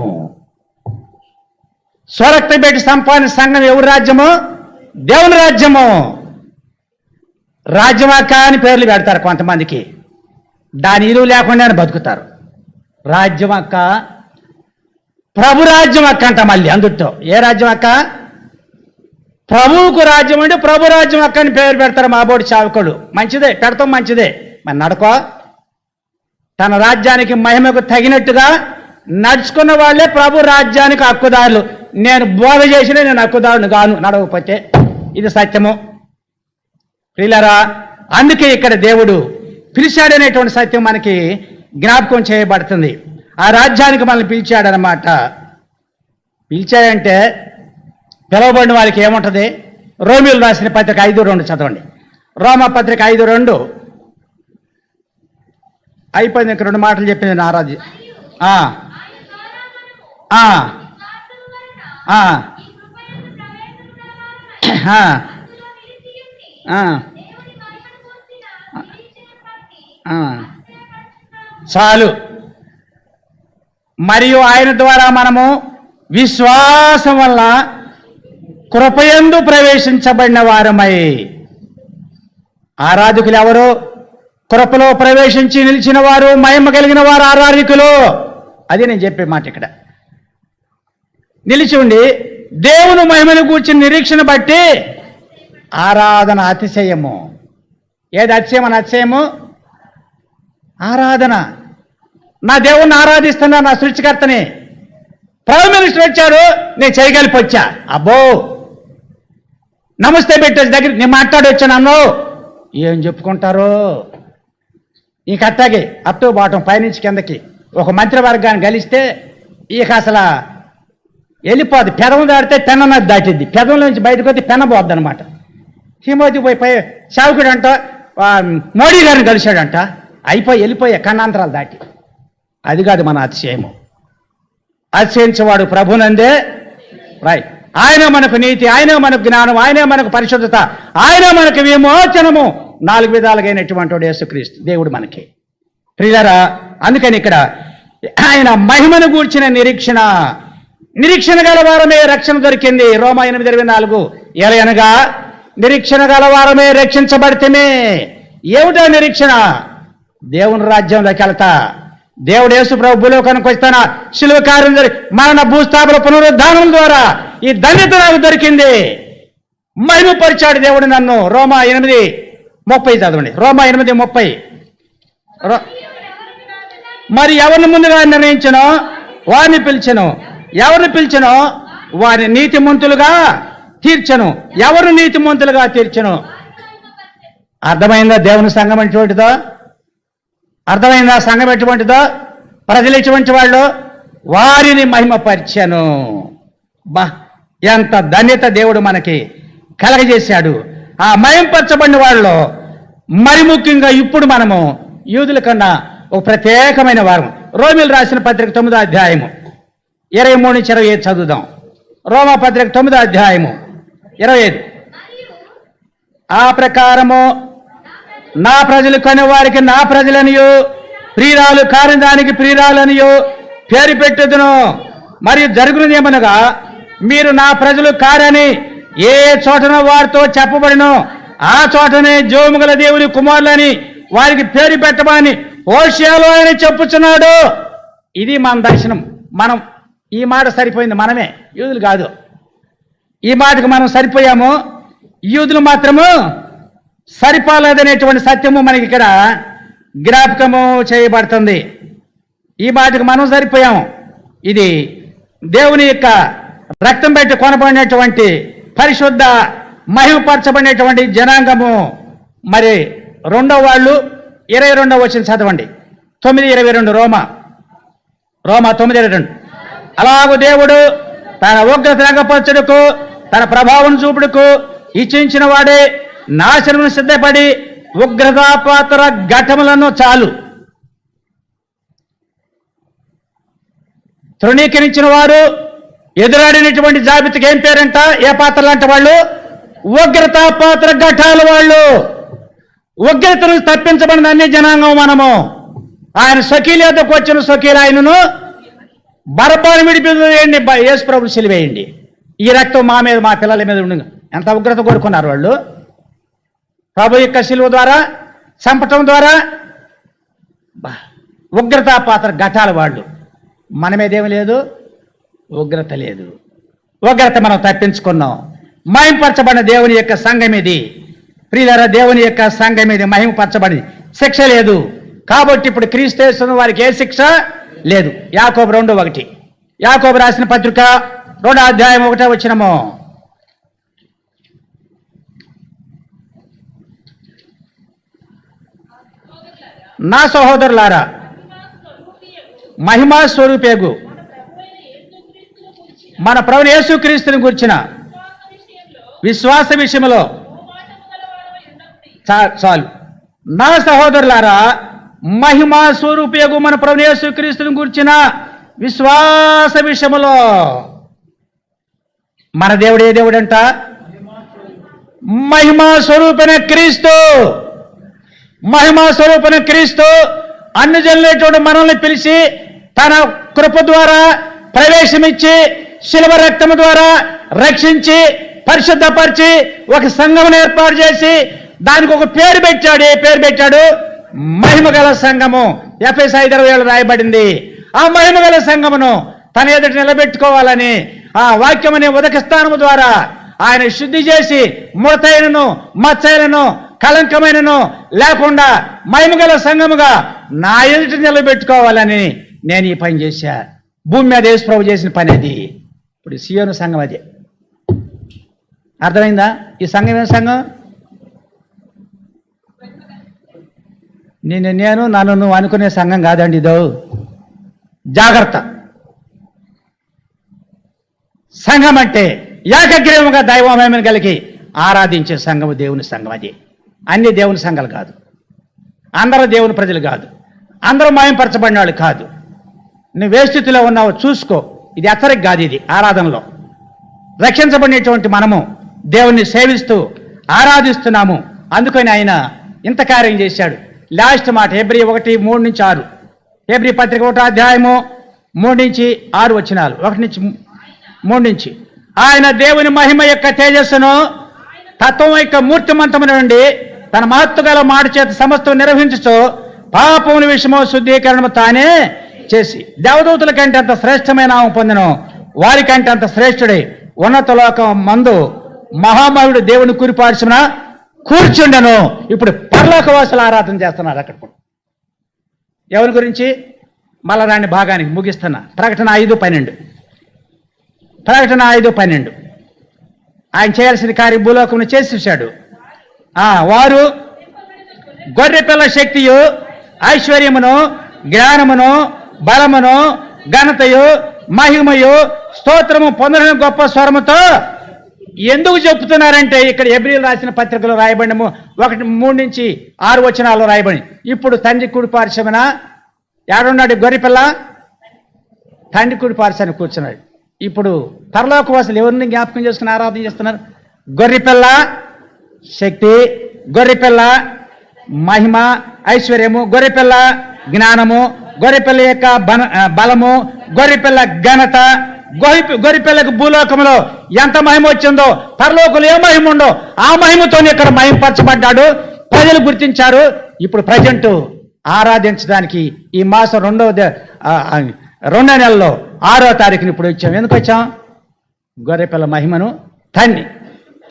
స్వరక్త పెట్టి సంపాదించిన సంఘం ఎవరి రాజ్యము? దేవుని రాజ్యము. రాజ్యమక్క అని పేర్లు పెడతారు కొంతమందికి, దాని ఇరువు లేకుండా బతుకుతారు. రాజ్యమక్క, ప్రభు రాజ్యం అక్క అంట. మళ్ళీ అందుట్లో ఏ రాజ్యం అక్క? ప్రభువుకు రాజ్యం అంటే ప్రభు రాజ్యం అక్క అని పేరు పెడతారు మా బోడి చావకుడు. మంచిదే, పెడతాం, మంచిదే. మరి నడకో. తన రాజ్యానికి మహిమకు తగినట్టుగా నడుచుకున్న వాళ్ళే ప్రభు రాజ్యానికి హక్కుదారులు. నేను బోధ చేసిన నేను హక్కుదారుని గాను నడవకపోతే. ఇది సత్యము. ప్రియులారా, అందుకే ఇక్కడ దేవుడు పిలిచాడనేటువంటి సత్యం మనకి జ్ఞాపకం చేయబడుతుంది. ఆ రాజ్యానికి మనల్ని పిలిచాడనమాట. పిలిచాడంటే పిలవబడిన వాళ్ళకి ఏముంటుంది? రోమియోలు రాసిన పత్రిక 5:2 చదవండి. రోమా పత్రిక 5:2 అయిపోయింది. ఇంక 2 మాటలు చెప్పింది నా రాజ్యం. చాలు. మరియు ఆయన ద్వారా మనము విశ్వాసం వల్ల కృపయందు ప్రవేశించబడిన వారమై. ఆరాధకులు ఎవరు? కృపలో ప్రవేశించి నిలిచిన వారు, మహిమ కలిగిన వారు ఆరాధకులు. అది నేను చెప్పే మాట. ఇక్కడ నిలిచి ఉండి దేవుని మహిమను కూర్చుని నిరీక్షణ బట్టి ఆరాధన అతిశయము. ఏది అతిశయం? అని అతిశయము ఆరాధన. నా దేవుణ్ణి ఆరాధిస్తున్నా, నా సృష్టికర్తని. ప్రైమ్ మినిస్టర్ వచ్చారు, నేను చేయగలిపి వచ్చా. అబ్బో, నమస్తే పెట్టేసి దగ్గర నేను మాట్లాడి వచ్చాను అన్నావు. ఏం చెప్పుకుంటారు? ఇంక అట్టాగే అప్ టు బాటం, పైనుంచి కిందకి ఒక మంత్రివర్గాన్ని కలిస్తే ఇక అసలు వెళ్ళిపోద్ది. పెదం దాడితే పెన్నది దాటిద్ది, పెదంలో నుంచి బయటకు వస్తే పెన్న పోద్ది అనమాట. తిమోతి పోయి సేవకుడు అంట మోడీ గారిని కలిశాడంట. అయిపోయి వెళ్ళిపోయా కన్నాంతరాలు దాటి. అది కాదు మన అతిశయము. అతిశయించేవాడు ప్రభునందే. రైట్. ఆయన మనకు నీతి, ఆయనే మనకు జ్ఞానం, ఆయనే మనకు పరిశుద్ధత, ఆయనే మనకు విమోచనము. 4 విధాలుగైనటువంటి వాడు యేసుక్రీస్తు దేవుడు మనకి. ప్రియులారా, అందుకని ఇక్కడ ఆయన మహిమను గూర్చిన నిరీక్షణ గలవారమే రక్షణ దొరికింది. రోమా 8:24 ఎలయనగా నిరీక్షణ గలవారమే రక్షించబడితేనే. ఏమిటో నిరీక్షణ? దేవుని రాజ్యంలోకి వెళ్తా, దేవుడు యేసు ప్రభు భూలోకానికి వస్తాన శిలువ కార్యం మరణ భూస్థాపన పునరుద్ధానం ద్వారా ఈ ధన్యత నాకు దొరికింది. మహిమపరిచాడు దేవుడు నన్ను. రోమా 8:30 చదవండి. రోమా 8:30. మరి ఎవరిని ముందుగా నిర్ణయించనో వారిని పిలిచెను, ఎవరిని పిలిచెనో వారిని నీతిమంతులుగా తీర్చను, ఎవరు నీతిమంతులుగా తీర్చను. అర్థమైందా దేవుని సంఘం ఎటువంటిదో? అర్థమైందా సంఘం ఎటువంటిదో? ప్రజలు ఎటువంటి వాళ్ళు? వారిని మహిమపరిచాను. బా, ఎంత ధన్యత దేవుడు మనకి కలగజేశాడు. ఆ మహిమపరచబడిన వాళ్ళు మరి ముఖ్యంగా ఇప్పుడు మనము యూదుల కన్నా ఒక ప్రత్యేకమైన వారం. రోమిలు రాసిన పత్రిక 9వ అధ్యాయము 23-25 చదువుదాం. రోమా పత్రిక 9వ అధ్యాయము 25. ఆ ప్రకారము నా ప్రజలు కొని వారికి నా ప్రజలనియు, ప్రియురాలు కాని దానికి ప్రియురాలనియు పేరు పెట్టుదును. మరియు జరుగునేమనగా, మీరు నా ప్రజలు కారని ఏ చోటన వారితో చెప్పబడినో ఆ చోటనే జోముగల దేవుని కుమారులని వారికి పేరు పెట్టమని హోషేయలో ఆయన చెప్పుచున్నాడు. ఇది మన దర్శనం. మనం ఈ మాట సరిపోయింది, మనమే, యూదులు కాదు. ఈ మాటకు మనం సరిపోయాము, యూదులు మాత్రము సరిపోలేదనేటువంటి సత్యము మనకి ఇక్కడ జ్ఞాపకము చేయబడుతుంది. ఈ మాటకు మనం సరిపోయాము. ఇది దేవుని యొక్క రక్తం పెట్టి కొనబడినటువంటి పరిశుద్ధ మహిమపరచబడినటువంటి జనాంగము. మరి రెండో వాళ్ళు 22వ వచనం చదవండి. 9:22 రోమా 9:22. అలాగూ దేవుడు తన ఉగ్రత రంగపరచుటకు, తన ప్రభావం చూపుడుకు ఇచ్చించిన వాడే నాశనమును సిద్ధపడి ఉగ్రతాపాత్ర ఘటములను చాలు తృణీకరించిన వారు ఎదురాడినటువంటి జాబితాకి ఏం పేరంట? ఏ పాత్రలు అంటే వాళ్ళు? ఉగ్రతాపాత్ర ఘటాలు వాళ్ళు. ఉగ్రతను తప్పించబడిన అన్ని జనాంగం మనము. ఆయన స్వకీల యొద్దకు వచ్చిన స్వకీలు ఆయనను బరబ్బాను విడిపివేయండి, యేసు ప్రభు సిలువేయండి. ఈ రక్తం మా మీద, మా పిల్లల మీద ఉండి. ఎంత ఉగ్రత కోరుకున్నారు వాళ్ళు? ప్రభు యొక్క సిలువ ద్వారా, చంపటం ద్వారా ఉగ్రతాపాత్ర ఘటాలు వాళ్ళు. మన మీదేమి లేదు, ఉగ్రత లేదు. ఉగ్రత మనం తప్పించుకున్నాం. మహిమపరచబడిన దేవుని యొక్క సంఘం ఇది. ప్రియులారా, దేవుని యొక్క సంఘం ఇది మహిమపరచబడి శిక్ష లేదు. కాబట్టి ఇప్పుడు క్రీస్తు యేసును వారికి ఏ శిక్ష లేదు. యాకోబు 2:1. యాకోబు రాసిన పత్రిక 2వ అధ్యాయం 1వ వచనము. నా సహోదరులారా, మహిమా స్వరూపేగు మన ప్రభువు యేసుక్రీస్తుని గురించిన విశ్వాస విషయంలో చాలు. నా సహోదరులారా, మహిమా స్వరూపేగు మన ప్రభువు యేసుక్రీస్తుని గురించిన విశ్వాస విషయంలో. మన దేవుడు ఏ దేవుడంట? మహిమా స్వరూపణ క్రీస్తు. మహిమా స్వరూపణ క్రీస్తు అన్ని జనులైనటువంటి మనల్ని పిలిచి తన కృప ద్వారా ప్రవేశమిచ్చి శిలువ రక్తము ద్వారా రక్షించి పరిశుద్ధపరిచి ఒక సంఘమును ఏర్పాటు చేసి దానికి ఒక పేరు పెట్టాడు. ఏ పేరు పెట్టాడు? మహిమగల సంఘము. ఎఫెసీ 5:27 రాయబడింది. ఆ మహిమగల సంఘమును తన ఎదుట నిలబెట్టుకోవాలని ఆ వాక్యమనే ఉదక స్థానము ద్వారా ఆయన శుద్ధి చేసి ముడతైనను మచ్చైనను కలంకమైనను లేకుండా మహిమగల సంఘముగా నా ఎదుట నిలబెట్టుకోవాలని నేను ఈ పని చేశా. భూమి మీద యేసు ప్రభు చేసిన పని అది. ఇప్పుడు సియోను సంఘం అదే. అర్థమైందా? ఈ సంఘం ఏం సంఘం? నేను నన్ను నువ్వు అనుకునే సంఘం కాదండి ఇదో. జాగ్రత్త. సంఘం అంటే ఏకగ్రీవముగా దైవమహిమను కలిగి ఆరాధించే సంఘము దేవుని సంఘం. అది అన్ని దేవుని సంఘాలు కాదు, అందరూ దేవుని ప్రజలు కాదు, అందరూ మహిమపరచబడిన వాళ్ళు కాదు. నువ్వు ఏ స్థితిలో ఉన్నావో చూసుకో. ఇది హెచ్చరిక కాదు, ఇది ఆరాధనలో. రక్షించబడినటువంటి మనము దేవుణ్ణి సేవిస్తూ ఆరాధిస్తున్నాము. అందుకని ఆయన ఇంత కార్యం చేశాడు. లాస్ట్ మాట హెబ్రీ 1:3-6, హెబ్రీ పత్రిక 1 అధ్యాయము 3-6 వచనాలు, 1-3. ఆయన దేవుని మహిమ యొక్క తేజస్సును తత్వం యొక్క మూర్తిమంతము నుండి తన మహత్తు గల మాట చేత సమస్తం నిర్వహించుచు పాపముల విషయము శుద్ధీకరణము తానే చేసి దేవదూతుల కంటే అంత శ్రేష్టమైన నామం పొందెను. వారికంటే అంత శ్రేష్ఠుడే ఉన్నత లోకం మందు మహామహుడు దేవుని కురిపార్చున కూర్చుండెను. ఇప్పుడు పరలోకవాసులు ఆరాధన చేస్తున్నారు. అక్కడ ఎవరి గురించి? మళ్ళా దాన్ని భాగానికి ముగిస్తున్నా. ప్రకటన 5:12, ప్రకటన 5:12. ఆయన చేయాల్సిన కార్యం భూలోకమును చేసి చూశాడు. వారు గొర్రెపిల్ల శక్తియు ఐశ్వర్యమును జ్ఞానమును బలమును ఘనతయు మహిమయు స్తోత్రము పొందడం గొప్ప స్వరముతో ఎందుకు చెప్తున్నారంటే ఇక్కడ హెబ్రీయులు రాసిన పత్రికలో రాయబడిన 1:3-6 వచనాల్లో రాయబడి, ఇప్పుడు తండ్రి కుడి పార్శ్వమున ఏడున్నాడు గొర్రెపిల్ల? తండ్రి కుడి పార్శ్వాన్ని కూర్చున్నాడు. ఇప్పుడు పరలోకవాసులు ఎవరిని జ్ఞాపకం చేసుకుని ఆరాధన చేస్తున్నారు? గొర్రెపిల్ల శక్తి, గొర్రెపిల్ల మహిమ ఐశ్వర్యము, గొర్రెపిల్ల జ్ఞానము, గొర్రెపిల్ల యొక్క బలము, గొర్రెపిల్ల ఘనత. గొర్రెపిల్లకు భూలోకంలో ఎంత మహిమ వచ్చిందో పరలోకంలో ఏ మహిమ ఉందో ఆ మహిమతో ఇక్కడ మహిమపరచబడ్డాడు. ప్రజలు గుర్తించారు. ఇప్పుడు ప్రజెంట్ ఆరాధించడానికి ఈ మాసం 2వ నెలలో 6వ తారీఖుని ఇప్పుడు వచ్చాం. ఎందుకు వచ్చాం? గొర్రెపిల్ల మహిమను తన్ని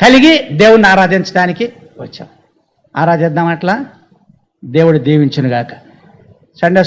కలిగి దేవుణ్ణి ఆరాధించడానికి వచ్చాం. ఆరాధిద్దాం. అట్లా దేవుడు దీవించునుగాక. సండే